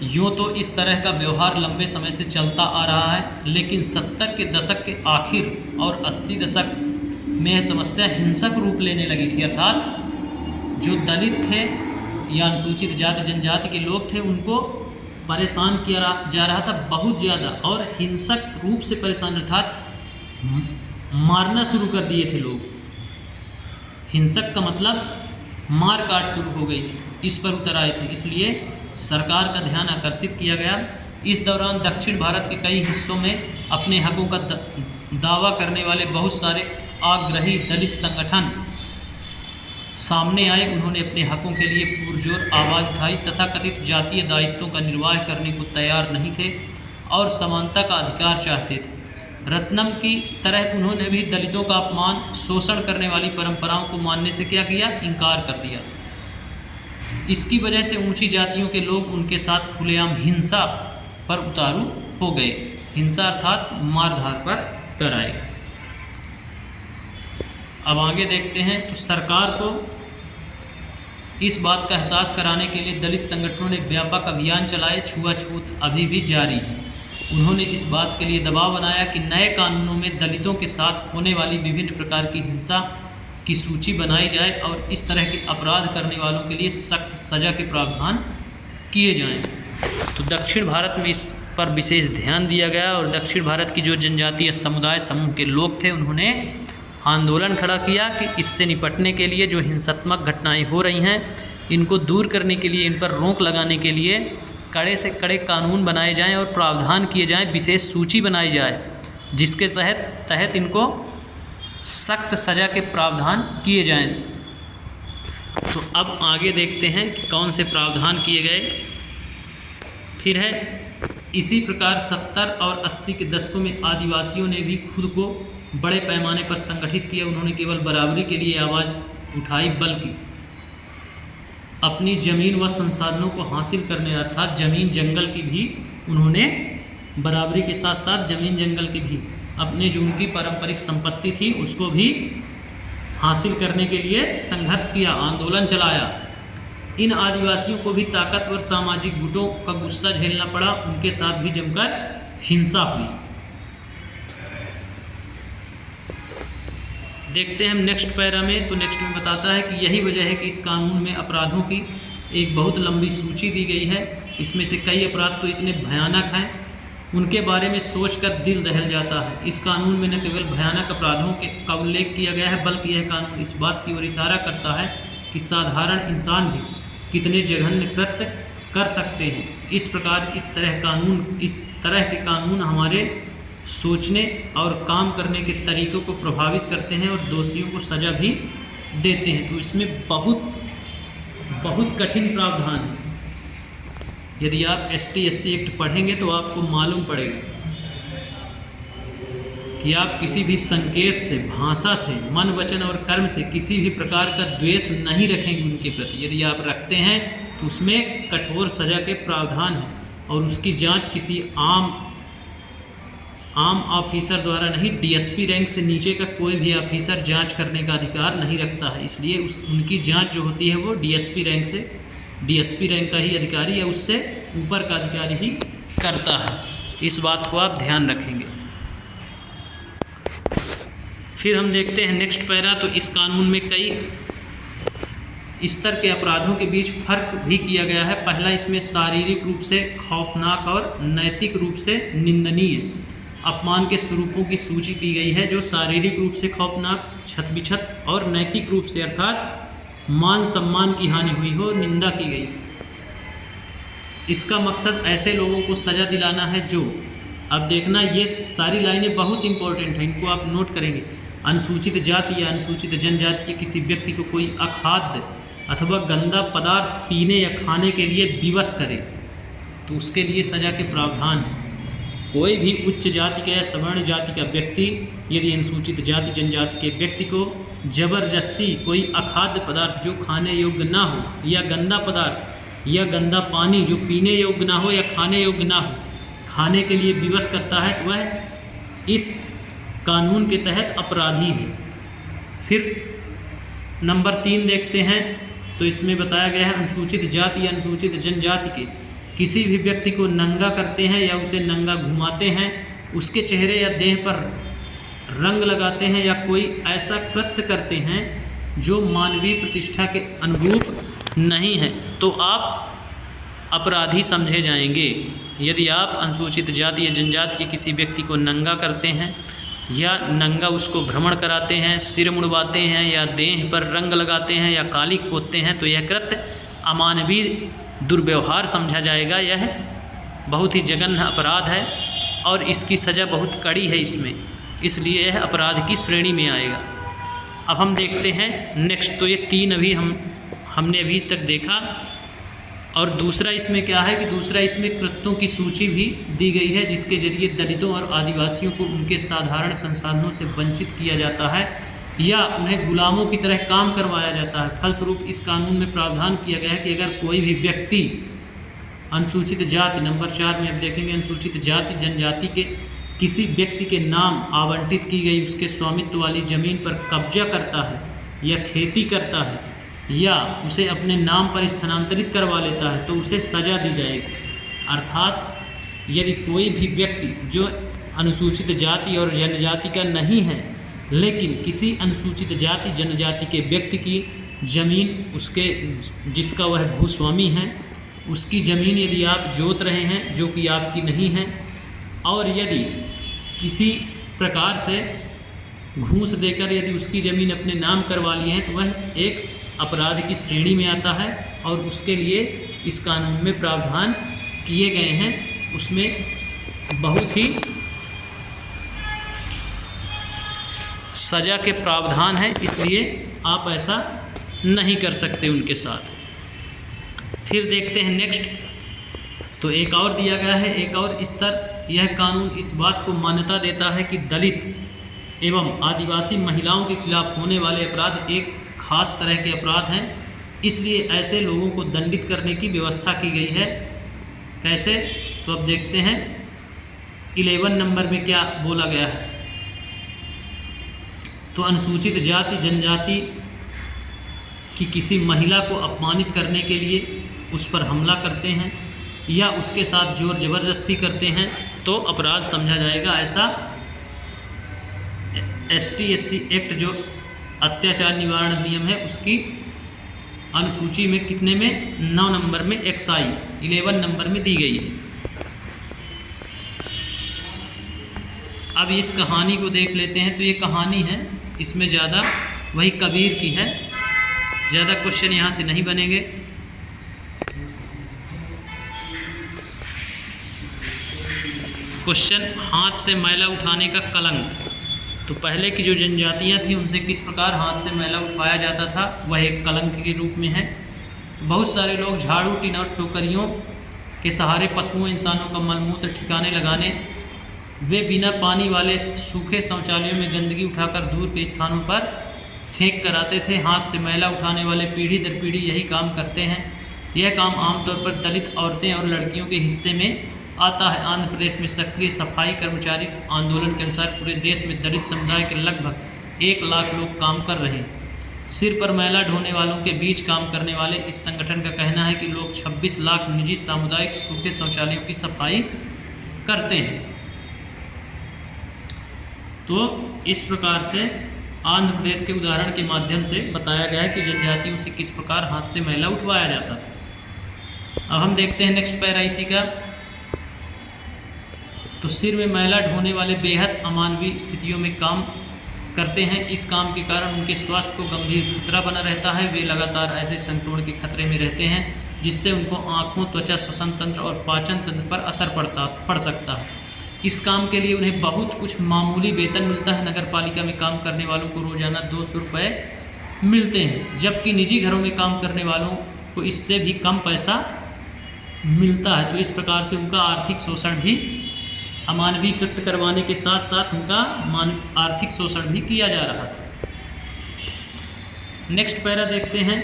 यूँ तो इस तरह का व्यवहार लंबे समय से चलता आ रहा है, लेकिन 70 के दशक के आखिर और 80 दशक में यह समस्या हिंसक रूप लेने लगी थी। अर्थात जो दलित थे या अनुसूचित जाति जनजाति के लोग थे उनको परेशान किया जा रहा था बहुत ज़्यादा, और हिंसक रूप से परेशान, अर्थात मारना शुरू कर दिए थे लोग। हिंसक का मतलब मार काट शुरू हो गई थी, इस पर उतर आए थे। इसलिए सरकार का ध्यान आकर्षित किया गया। इस दौरान दक्षिण भारत के कई हिस्सों में अपने हकों का दावा करने वाले बहुत सारे आग्रही दलित संगठन सामने आए। उन्होंने अपने हकों के लिए पुरजोर आवाज़ उठाई तथा कथित जातीय दायित्वों का निर्वाह करने को तैयार नहीं थे और समानता का अधिकार चाहते थे। रत्नम की तरह उन्होंने भी दलितों का अपमान, शोषण करने वाली परंपराओं को मानने से क्या किया, इनकार कर दिया। इसकी वजह से ऊंची जातियों के लोग उनके साथ खुलेआम हिंसा पर उतारू हो गए। हिंसा अर्थात मारधार पर कर आए। अब आगे देखते हैं। तो सरकार को इस बात का एहसास कराने के लिए दलित संगठनों ने व्यापक अभियान चलाए। छुआछूत अभी भी जारी है। उन्होंने इस बात के लिए दबाव बनाया कि नए कानूनों में दलितों के साथ होने वाली विभिन्न प्रकार की हिंसा की सूची बनाई जाए और इस तरह के अपराध करने वालों के लिए सख्त सज़ा के प्रावधान किए जाएं। तो दक्षिण भारत में इस पर विशेष ध्यान दिया गया और दक्षिण भारत की जो जनजातीय समुदाय समूह के लोग थे उन्होंने आंदोलन खड़ा किया कि इससे निपटने के लिए जो हिंसात्मक घटनाएं हो रही हैं इनको दूर करने के लिए, इन पर रोक लगाने के लिए कड़े से कड़े कानून बनाए जाएं और प्रावधान किए जाएं, विशेष सूची बनाई जाए जिसके तहत इनको सख्त सज़ा के प्रावधान किए जाएं। तो अब आगे देखते हैं कि कौन से प्रावधान किए गए। फिर है इसी प्रकार 70 और 80 के दशकों में आदिवासियों ने भी खुद को बड़े पैमाने पर संगठित किया। उन्होंने केवल बराबरी के लिए आवाज़ उठाई बल्कि अपनी ज़मीन व संसाधनों को हासिल करने अर्थात ज़मीन जंगल की भी उन्होंने बराबरी के साथ साथ ज़मीन जंगल की भी अपने जो उनकी पारंपरिक संपत्ति थी उसको भी हासिल करने के लिए संघर्ष किया, आंदोलन चलाया। इन आदिवासियों को भी ताकतवर सामाजिक गुटों का गुस्सा झेलना पड़ा, उनके साथ भी जमकर हिंसा हुई। देखते हैं हम नेक्स्ट पैरा में। तो नेक्स्ट में बताता है कि यही वजह है कि इस कानून में अपराधों की एक बहुत लंबी सूची दी गई है। इसमें से कई अपराध तो इतने भयानक हैं उनके बारे में सोचकर दिल दहल जाता है। इस कानून में न केवल भयानक अपराधों का उल्लेख किया गया है बल्कि यह कानून इस बात की ओर इशारा करता है कि साधारण इंसान भी कितने जघन्य कृत्य कर सकते हैं। इस प्रकार इस तरह के कानून हमारे सोचने और काम करने के तरीक़ों को प्रभावित करते हैं और दोषियों को सज़ा भी देते हैं। तो इसमें बहुत कठिन प्रावधान है। यदि आप ST/SC एक्ट पढ़ेंगे तो आपको मालूम पड़ेगा कि आप किसी भी संकेत से, भाषा से, मन, वचन और कर्म से किसी भी प्रकार का द्वेष नहीं रखेंगे उनके प्रति। यदि आप रखते हैं तो उसमें कठोर सज़ा के प्रावधान है और उसकी जांच किसी आम ऑफिसर द्वारा नहीं, DSP रैंक से नीचे का कोई भी ऑफिसर जांच करने का अधिकार नहीं रखता है। इसलिए उनकी जांच जो होती है वो DSP रैंक का ही अधिकारी या उससे ऊपर का अधिकारी ही करता है। इस बात को आप ध्यान रखेंगे। फिर हम देखते हैं नेक्स्ट पैरा। तो इस कानून में कई स्तर के अपराधों के बीच फ़र्क भी किया गया है। पहला, इसमें शारीरिक रूप से खौफनाक और नैतिक रूप से निंदनीय अपमान के स्वरूपों की सूची दी गई है। जो शारीरिक रूप से खौफनाक, छत-बिछत और नैतिक रूप से अर्थात मान सम्मान की हानि हुई हो, निंदा की गई। इसका मकसद ऐसे लोगों को सज़ा दिलाना है जो, अब देखना ये सारी लाइनें बहुत इंपॉर्टेंट हैं, इनको आप नोट करेंगे। अनुसूचित जाति या अनुसूचित जनजाति के किसी व्यक्ति को कोई अखाद्य अथवा गंदा पदार्थ पीने या खाने के लिए विवश करे तो उसके लिए सज़ा के प्रावधान है। कोई भी उच्च जाति का या सवर्ण जाति का व्यक्ति यदि अनुसूचित जाति जनजाति के व्यक्ति को जबरदस्ती कोई अखाद्य पदार्थ जो खाने योग्य ना हो या गंदा पदार्थ या गंदा पानी जो पीने योग्य ना हो या खाने योग्य ना हो, खाने के लिए विवश करता है तो वह इस कानून के तहत अपराधी है। फिर नंबर 3 देखते हैं। तो इसमें बताया गया है अनुसूचित जाति या अनुसूचित जनजाति के किसी भी व्यक्ति को नंगा करते हैं या उसे नंगा घुमाते हैं, उसके चेहरे या देह पर रंग लगाते हैं या कोई ऐसा कृत्य करते हैं जो मानवीय प्रतिष्ठा के अनुरूप नहीं है तो आप अपराधी समझे जाएंगे। यदि आप अनुसूचित जाति या जनजाति के किसी व्यक्ति को नंगा करते हैं या नंगा उसको भ्रमण कराते हैं, सिर मुड़वाते हैं या देह पर रंग लगाते हैं या कालिख पोतते हैं तो यह कृत्य अमानवीय दुर्व्यवहार समझा जाएगा। यह बहुत ही जघन्य अपराध है और इसकी सज़ा बहुत कड़ी है इसमें, इसलिए यह अपराध की श्रेणी में आएगा। अब हम देखते हैं नेक्स्ट। तो ये 3 अभी हमने अभी तक देखा। और दूसरा इसमें क्या है कि दूसरा इसमें कृत्यों की सूची भी दी गई है जिसके जरिए दलितों और आदिवासियों को उनके साधारण संसाधनों से वंचित किया जाता है या उन्हें गुलामों की तरह काम करवाया जाता है। फलस्वरूप इस कानून में प्रावधान किया गया है कि अगर कोई भी व्यक्ति अनुसूचित जाति, नंबर 4 में अब देखेंगे, अनुसूचित जाति जनजाति के किसी व्यक्ति के नाम आवंटित की गई उसके स्वामित्व वाली ज़मीन पर कब्जा करता है या खेती करता है या उसे अपने नाम पर स्थानांतरित करवा लेता है तो उसे सज़ा दी जाएगी। अर्थात यदि कोई भी व्यक्ति जो अनुसूचित जाति और जनजाति का नहीं है लेकिन किसी अनुसूचित जाति जनजाति के व्यक्ति की ज़मीन उसके जिसका वह भूस्वामी है उसकी ज़मीन यदि आप जोत रहे हैं जो कि आपकी नहीं है, और यदि किसी प्रकार से घूस देकर यदि उसकी ज़मीन अपने नाम करवा लिए हैं तो वह एक अपराध की श्रेणी में आता है और उसके लिए इस कानून में प्रावधान किए गए हैं। उसमें बहुत ही सज़ा के प्रावधान हैं, इसलिए आप ऐसा नहीं कर सकते उनके साथ। फिर देखते हैं नेक्स्ट, तो एक और दिया गया है, एक और स्तर। यह कानून इस बात को मान्यता देता है कि दलित एवं आदिवासी महिलाओं के खिलाफ होने वाले अपराध एक खास तरह के अपराध हैं, इसलिए ऐसे लोगों को दंडित करने की व्यवस्था की गई है। कैसे? तो अब देखते हैं 11 नंबर में क्या बोला गया है। तो अनुसूचित जाति जनजाति की किसी महिला को अपमानित करने के लिए उस पर हमला करते हैं या उसके साथ जोर जबरदस्ती करते हैं तो अपराध समझा जाएगा। ऐसा ST/SC एक्ट जो अत्याचार निवारण नियम है उसकी अनुसूची में कितने में 9 नंबर में XI 11 नंबर में दी गई है। अब इस कहानी को देख लेते हैं। तो ये कहानी है, इसमें ज़्यादा वही कबीर की है, ज़्यादा क्वेश्चन यहाँ से नहीं बनेंगे। क्वेश्चन, हाथ से मैला उठाने का कलंक। तो पहले की जो जनजातियाँ थी उनसे किस प्रकार हाथ से मैला उठाया जाता था, वह एक कलंक के रूप में है। तो बहुत सारे लोग झाड़ू टीन और टोकरियों के सहारे पशुओं इंसानों का मलमूत्र ठिकाने लगाने, वे बिना पानी वाले सूखे शौचालयों में गंदगी उठाकर दूर के स्थानों पर फेंक कर आते थे। हाथ से मैला उठाने वाले पीढ़ी दर पीढ़ी यही काम करते हैं। यह काम आमतौर पर दलित औरतें और लड़कियों के हिस्से में आता है। आंध्र प्रदेश में सक्रिय सफाई कर्मचारी आंदोलन के अनुसार पूरे देश में दलित समुदाय के लगभग 1 लाख लोग काम कर रहे हैं। सिर पर मैला ढोने वालों के बीच काम करने वाले इस संगठन का कहना है कि लोग 26 लाख निजी सामुदायिक सूखे शौचालयों की सफाई करते हैं। तो इस प्रकार से आंध्र प्रदेश के उदाहरण के माध्यम से बताया गया है कि जनजातियों से किस प्रकार हाथ से मैला उठवाया जाता था। अब हम देखते हैं नेक्स्ट पैरा इसी का। तो सिर में मैला ढोने वाले बेहद अमानवीय स्थितियों में काम करते हैं। इस काम के कारण उनके स्वास्थ्य को गंभीर खतरा बना रहता है। वे लगातार ऐसे संक्रमण के खतरे में रहते हैं जिससे उनको आँखों, त्वचा, श्वसन तंत्र और पाचन तंत्र पर असर पड़ सकता है। इस काम के लिए उन्हें बहुत कुछ मामूली वेतन मिलता है। नगर पालिका में काम करने वालों को रोजाना 200 रुपये मिलते हैं, जबकि निजी घरों में काम करने वालों को इससे भी कम पैसा मिलता है। तो इस प्रकार से उनका आर्थिक शोषण भी अमानवीय कृत्य करवाने के साथ साथ उनका आर्थिक शोषण भी किया जा रहा था। नेक्स्ट पैरा देखते हैं।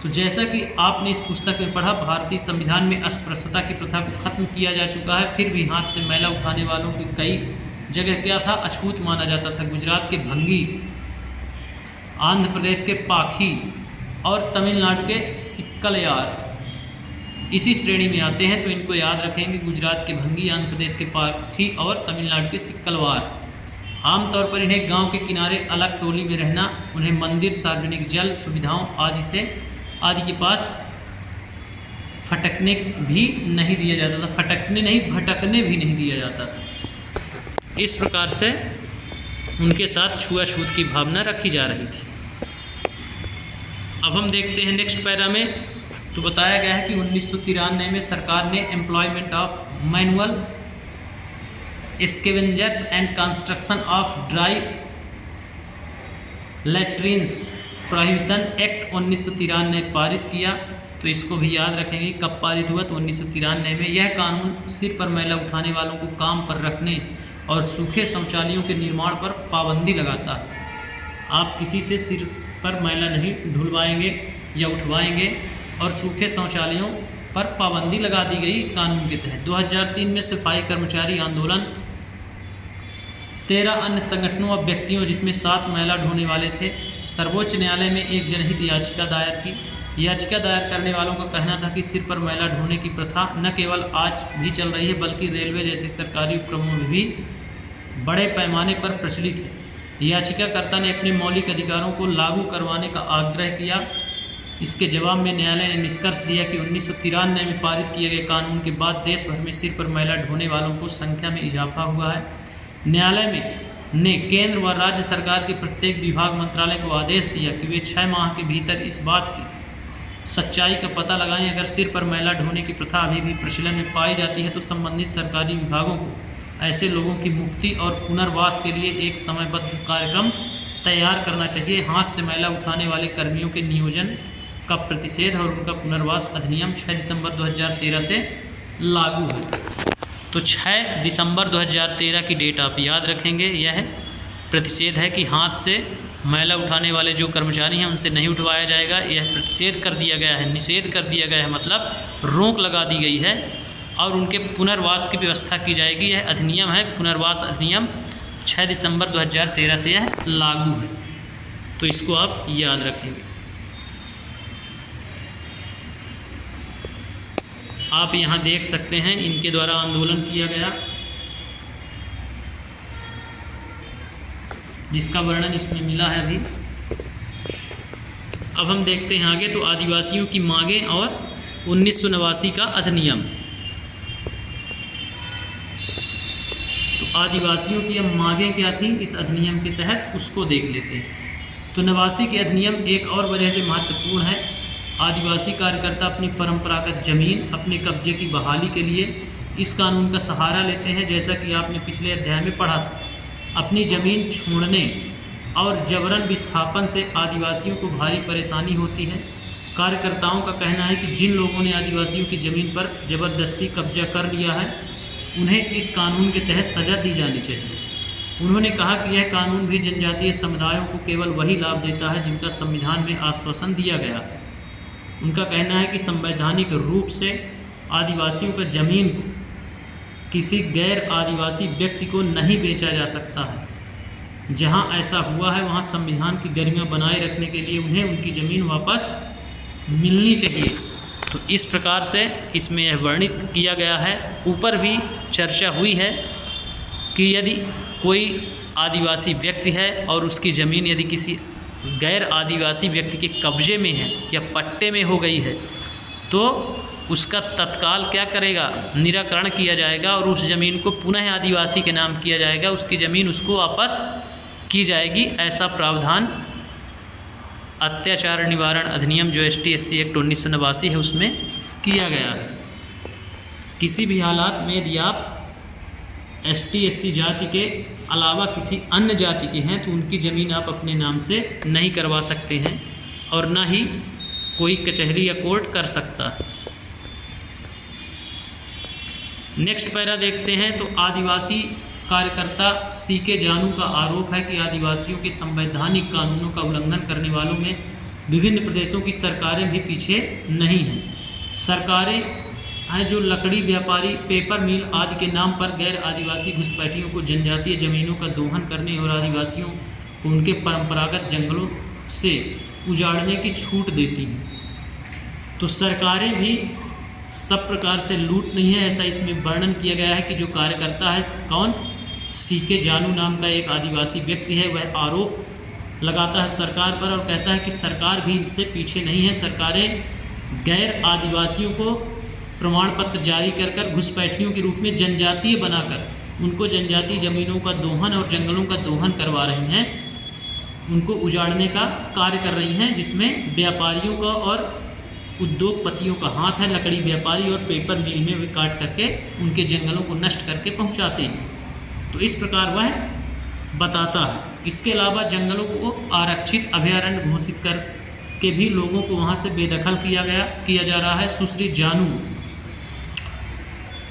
तो जैसा कि आपने इस पुस्तक में पढ़ा, भारतीय संविधान में अस्पृश्यता की प्रथा को खत्म किया जा चुका है। फिर भी हाथ से मैला उठाने वालों की कई जगह क्या था, अछूत माना जाता था। गुजरात के भंगी, आंध्र प्रदेश के पाखी और तमिलनाडु के सिक्कलयार इसी श्रेणी में आते हैं। तो इनको याद रखेंगे, गुजरात के भंगी, आंध्र प्रदेश के पाखी और तमिलनाडु के सिक्कलवार। आमतौर पर इन्हें गांव के किनारे अलग टोली में रहना, उन्हें मंदिर, सार्वजनिक जल सुविधाओं आदि के पास फटकने भी नहीं दिया जाता था। फटकने नहीं, भटकने भी नहीं दिया जाता था। इस प्रकार से उनके साथ छुआछूत की भावना रखी जा रही थी। अब हम देखते हैं नेक्स्ट पैरा में। तो बताया गया है कि 1993 में सरकार ने employment of manual scavengers and construction of dry latrines prohibition act 1993 पारित किया। तो इसको भी याद रखेंगे, कब पारित हुआ, तो 1993 में। यह कानून सिर पर मैला उठाने वालों को काम पर रखने और सूखे शौचालयों के निर्माण पर पाबंदी लगाता है। आप किसी से सिर पर मैला नहीं ढुलवाएंगे या उठवाएंगे, और सूखे शौचालयों पर पाबंदी लगा दी गई इस कानून के तहत। 2003 में सफाई कर्मचारी आंदोलन 13 अन्य संगठनों और व्यक्तियों, जिसमें 7 मैला ढोने वाले थे, सर्वोच्च न्यायालय में एक जनहित याचिका दायर की। याचिका दायर करने वालों का कहना था कि सिर पर मैला ढोने की प्रथा न केवल आज भी चल रही है बल्कि रेलवे जैसे सरकारी उपक्रमों में भी बड़े पैमाने पर प्रचलित है। याचिकाकर्ता ने अपने मौलिक अधिकारों को लागू करवाने का आग्रह किया। इसके जवाब में न्यायालय ने निष्कर्ष दिया कि 1993 में पारित किए गए कानून के बाद देश भर में सिर पर मैला ढोने वालों को संख्या में इजाफा हुआ है। न्यायालय ने केंद्र व राज्य सरकार के प्रत्येक विभाग मंत्रालय को आदेश दिया कि वे 6 माह के भीतर इस बात की सच्चाई का पता लगाएं। अगर सिर पर मैला ढोने की प्रथा अभी भी प्रचलन में पाई जाती है तो संबंधित सरकारी विभागों को ऐसे लोगों की मुक्ति और पुनर्वास के लिए एक समयबद्ध कार्यक्रम तैयार करना चाहिए। हाथ से मैला उठाने वाले कर्मियों के नियोजन का प्रतिषेध और उनका पुनर्वास अधिनियम 6 दिसंबर 2013 से लागू है। तो 6 दिसंबर 2013 की डेट आप याद रखेंगे। यह प्रतिषेध है कि हाथ से मैला उठाने वाले जो कर्मचारी हैं उनसे नहीं उठवाया जाएगा। यह प्रतिषेध कर दिया गया है, निषेध कर दिया गया है, मतलब रोक लगा दी गई है और उनके पुनर्वास की व्यवस्था की जाएगी। यह अधिनियम है, पुनर्वास अधिनियम 6 दिसंबर 2013 से यह लागू है। तो इसको आप याद रखेंगे। आप यहाँ देख सकते हैं इनके द्वारा आंदोलन किया गया, जिसका वर्णन इसमें मिला है अभी। अब हम देखते हैं आगे। तो आदिवासियों की मांगें और 1989 का अधिनियम। तो आदिवासियों की अब मांगें क्या थी इस अधिनियम के तहत, उसको देख लेते हैं। तो 89 के अधिनियम एक और वजह से महत्वपूर्ण है। आदिवासी कार्यकर्ता अपनी परंपरागत जमीन अपने कब्जे की बहाली के लिए इस कानून का सहारा लेते हैं। जैसा कि आपने पिछले अध्याय में पढ़ा था, अपनी ज़मीन छोड़ने और जबरन विस्थापन से आदिवासियों को भारी परेशानी होती है। कार्यकर्ताओं का कहना है कि जिन लोगों ने आदिवासियों की ज़मीन पर ज़बरदस्ती कब्जा कर लिया है उन्हें इस कानून के तहत सज़ा दी जानी चाहिए। उन्होंने कहा कि यह कानून भी जनजातीय समुदायों को केवल वही लाभ देता है जिनका संविधान में आश्वासन दिया गया है। उनका कहना है कि संवैधानिक रूप से आदिवासियों का ज़मीन को किसी गैर आदिवासी व्यक्ति को नहीं बेचा जा सकता है। जहां ऐसा हुआ है वहां संविधान की गरिमा बनाए रखने के लिए उन्हें उनकी ज़मीन वापस मिलनी चाहिए। तो इस प्रकार से इसमें यह वर्णित किया गया है। ऊपर भी चर्चा हुई है कि यदि कोई आदिवासी व्यक्ति है और उसकी ज़मीन यदि किसी गैर आदिवासी व्यक्ति के कब्जे में है या पट्टे में हो गई है तो उसका तत्काल क्या करेगा, निराकरण किया जाएगा और उस ज़मीन को पुनः आदिवासी के नाम किया जाएगा। उसकी ज़मीन उसको वापस की जाएगी। ऐसा प्रावधान अत्याचार निवारण अधिनियम जो ST/SC एक्ट 1989 है उसमें किया गया है। किसी भी हालात में यदि आप ST/SC जाति के अलावा किसी अन्य जाति के हैं तो उनकी ज़मीन आप अपने नाम से नहीं करवा सकते हैं और ना ही कोई कचहरी या कोर्ट कर सकता है। नेक्स्ट पैरा देखते हैं। तो आदिवासी कार्यकर्ता CK जानू का आरोप है कि आदिवासियों के संवैधानिक कानूनों का उल्लंघन करने वालों में विभिन्न प्रदेशों की सरकारें भी पीछे नहीं हैं। सरकारें हैं जो लकड़ी व्यापारी, पेपर मिल आदि के नाम पर गैर आदिवासी घुसपैठियों को जनजातीय ज़मीनों का दोहन करने और आदिवासियों को उनके परंपरागत जंगलों से उजाड़ने की छूट देती हैं। तो सरकारें भी सब प्रकार से लूट नहीं है, ऐसा इसमें वर्णन किया गया है कि जो कार्यकर्ता है कौन, CK जानू नाम का एक आदिवासी व्यक्ति है, वह आरोप लगाता है सरकार पर और कहता है कि सरकार भी इससे पीछे नहीं है। सरकारें गैर आदिवासियों को प्रमाण पत्र जारी कर कर घुसपैठियों के रूप में जनजातीय बनाकर उनको जनजातीय ज़मीनों का दोहन और जंगलों का दोहन करवा रही हैं, उनको उजाड़ने का कार्य कर रही हैं, जिसमें व्यापारियों का और उद्योगपतियों का हाथ है। लकड़ी व्यापारी और पेपर मिल में वे काट करके उनके जंगलों को नष्ट करके पहुंचाते हैं। तो इस प्रकार वह बताता है। इसके अलावा जंगलों को आरक्षित अभयारण्य घोषित कर के भी लोगों को वहां से बेदखल किया जा रहा है।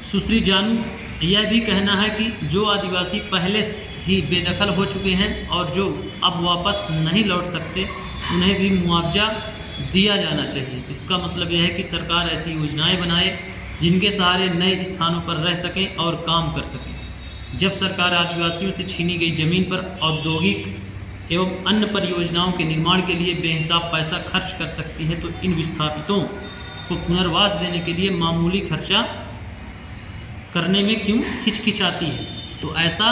सुश्री जानू यह भी कहना है कि जो आदिवासी पहले ही बेदखल हो चुके हैं और जो अब वापस नहीं लौट सकते उन्हें भी मुआवजा दिया जाना चाहिए। इसका मतलब यह है कि सरकार ऐसी योजनाएं बनाए जिनके सहारे नए स्थानों पर रह सकें और काम कर सकें। जब सरकार आदिवासियों से छीनी गई ज़मीन पर औद्योगिक एवं अन्य परियोजनाओं के निर्माण के लिए बेहिसाब पैसा खर्च कर सकती है, तो इन विस्थापितों को पुनर्वास देने के लिए मामूली खर्चा करने में क्यों हिचकिचाती है। तो ऐसा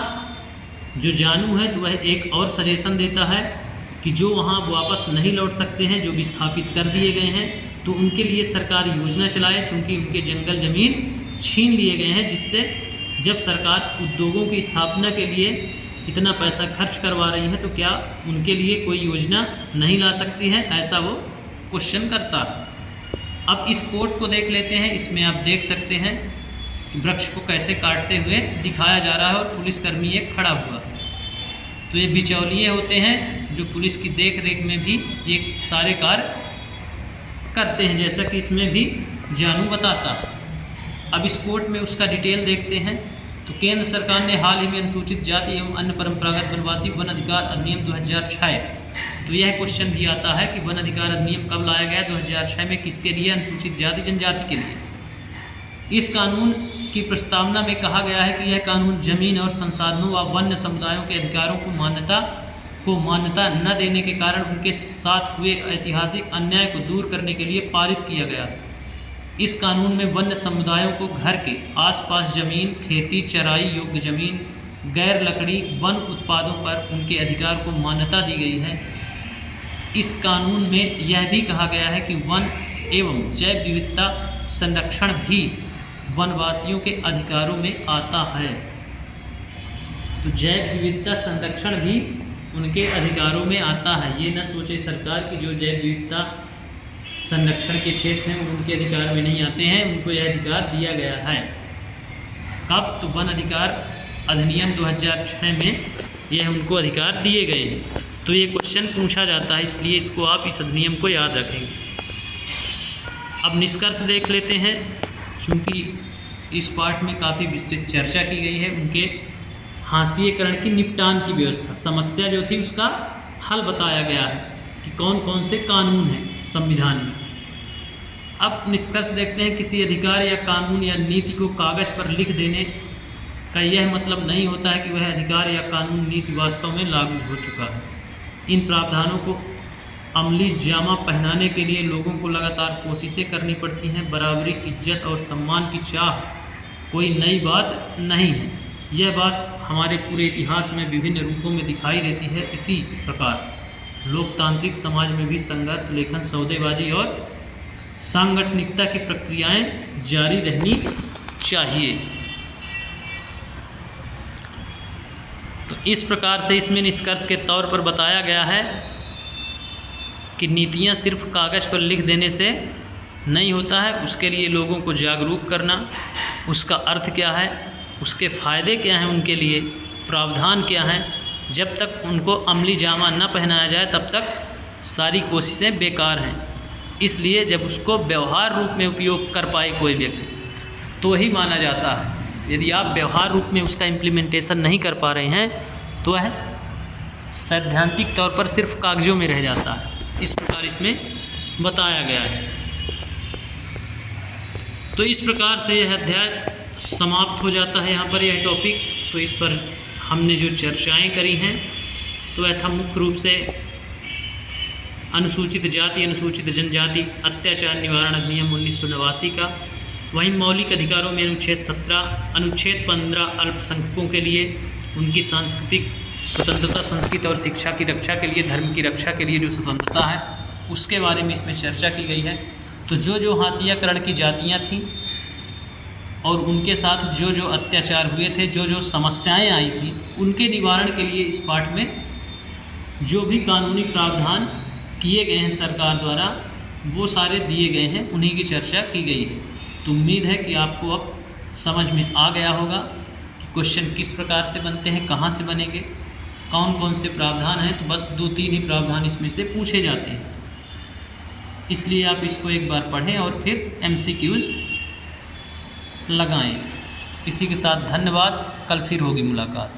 जो जानू है तो वह एक और सजेशन देता है कि जो वहाँ वापस नहीं लौट सकते हैं, जो विस्थापित कर दिए गए हैं, तो उनके लिए सरकार योजना चलाए, चूँकि उनके जंगल ज़मीन छीन लिए गए हैं, जिससे जब सरकार उद्योगों की स्थापना के लिए इतना पैसा खर्च करवा रही है तो क्या उनके लिए कोई योजना नहीं ला सकती है, ऐसा वो क्वेश्चन करता है। अब इस कोट को देख लेते हैं। इसमें आप देख सकते हैं कि वृक्ष को कैसे काटते हुए दिखाया जा रहा है और पुलिसकर्मी एक खड़ा हुआ। तो ये बिचौलिए होते हैं जो पुलिस की देख रेख में भी ये सारे कार्य करते हैं, जैसा कि इसमें भी जानू बताता है। अब इस कोर्ट में उसका डिटेल देखते हैं। तो केंद्र सरकार ने हाल ही में अनुसूचित जाति एवं अन्य परंपरागत वनवासी वन अधिकार अधिनियम 2006, तो यह क्वेश्चन भी आता है कि वन अधिकार अधिनियम कब लाया गया, 2006 में, किसके लिए, अनुसूचित जाति जनजाति के लिए। इस कानून की प्रस्तावना में कहा गया है कि यह कानून जमीन और संसाधनों व वन्य समुदायों के अधिकारों को मान्यता न देने के कारण उनके साथ हुए ऐतिहासिक अन्याय को दूर करने के लिए पारित किया गया। इस कानून में वन्य समुदायों को घर के आसपास जमीन, खेती, चराई योग्य जमीन, गैर लकड़ी वन उत्पादों पर उनके अधिकार को मान्यता दी गई है। इस कानून में यह भी कहा गया है कि वन एवं जैव विविधता संरक्षण भी वनवासियों के अधिकारों में आता है। तो जैव विविधता संरक्षण भी उनके अधिकारों में आता है। ये न सोचे सरकार कि जो जैव विविधता संरक्षण के क्षेत्र हैं उनके अधिकार में नहीं आते हैं, उनको यह अधिकार दिया गया है। कब? तो वन अधिकार अधिनियम 2006 में यह उनको अधिकार दिए गए हैं। तो ये क्वेश्चन पूछा जाता है, इसलिए इसको आप इस अधिनियम को याद रखेंगे। अब निष्कर्ष देख लेते हैं। चूँकि इस पार्ट में काफ़ी विस्तृत चर्चा की गई है, उनके हाशिएकरण की निपटान की व्यवस्था, समस्या जो थी उसका हल बताया गया है कि कौन कौन से कानून हैं संविधान में। अब निष्कर्ष देखते हैं। किसी अधिकार या कानून या नीति को कागज़ पर लिख देने का यह मतलब नहीं होता है कि वह अधिकार या कानून नीति वास्तव में लागू हो चुका है। इन प्रावधानों को अमली जामा पहनाने के लिए लोगों को लगातार कोशिशें करनी पड़ती हैं। बराबरी, इज्जत और सम्मान की चाह कोई नई बात नहीं है। यह बात हमारे पूरे इतिहास में विभिन्न रूपों में दिखाई देती है। इसी प्रकार लोकतांत्रिक समाज में भी संघर्ष, लेखन, सौदेबाजी और सांगठनिकता की प्रक्रियाएं जारी रहनी चाहिए। तो इस प्रकार से इसमें निष्कर्ष के तौर पर बताया गया है कि नीतियां सिर्फ कागज़ पर लिख देने से नहीं होता है, उसके लिए लोगों को जागरूक करना, उसका अर्थ क्या है, उसके फ़ायदे क्या हैं, उनके लिए प्रावधान क्या हैं, जब तक उनको अमली जामा न पहनाया जाए तब तक सारी कोशिशें बेकार हैं। इसलिए जब उसको व्यवहार रूप में उपयोग कर पाए कोई व्यक्ति तो ही माना जाता है। यदि आप व्यवहार रूप में उसका इम्प्लीमेंटेशन नहीं कर पा रहे हैं तो वह सैद्धांतिक तौर पर सिर्फ कागज़ों में रह जाता है। इस प्रकार इसमें बताया गया है। तो इस प्रकार से यह अध्याय समाप्त हो जाता है। यहाँ पर यह टॉपिक, तो इस पर हमने जो चर्चाएं करी हैं तो वह था मुख्य रूप से अनुसूचित जाति, अनुसूचित जनजाति अत्याचार निवारण अधिनियम 1989 का। वहीं मौलिक अधिकारों में अनुच्छेद 17, अनुच्छेद 15 अल्पसंख्यकों के लिए उनकी सांस्कृतिक स्वतंत्रता, संस्कृति और शिक्षा की रक्षा के लिए, धर्म की रक्षा के लिए जो स्वतंत्रता है उसके बारे में इसमें चर्चा की गई है। तो जो हाशियाकरण की जातियाँ थीं और उनके साथ जो अत्याचार हुए थे, जो समस्याएं आई थी, उनके निवारण के लिए इस पाठ में जो भी कानूनी प्रावधान किए गए हैं सरकार द्वारा वो सारे दिए गए हैं, उन्हीं की चर्चा की गई है। तो उम्मीद है कि आपको अब समझ में आ गया होगा कि क्वेश्चन किस प्रकार से बनते हैं, कहाँ से बनेंगे, कौन कौन से प्रावधान हैं। तो बस 2-3 ही प्रावधान इसमें से पूछे जाते हैं, इसलिए आप इसको एक बार पढ़ें और फिर MCQs लगाएं। इसी के साथ धन्यवाद। कल फिर होगी मुलाकात।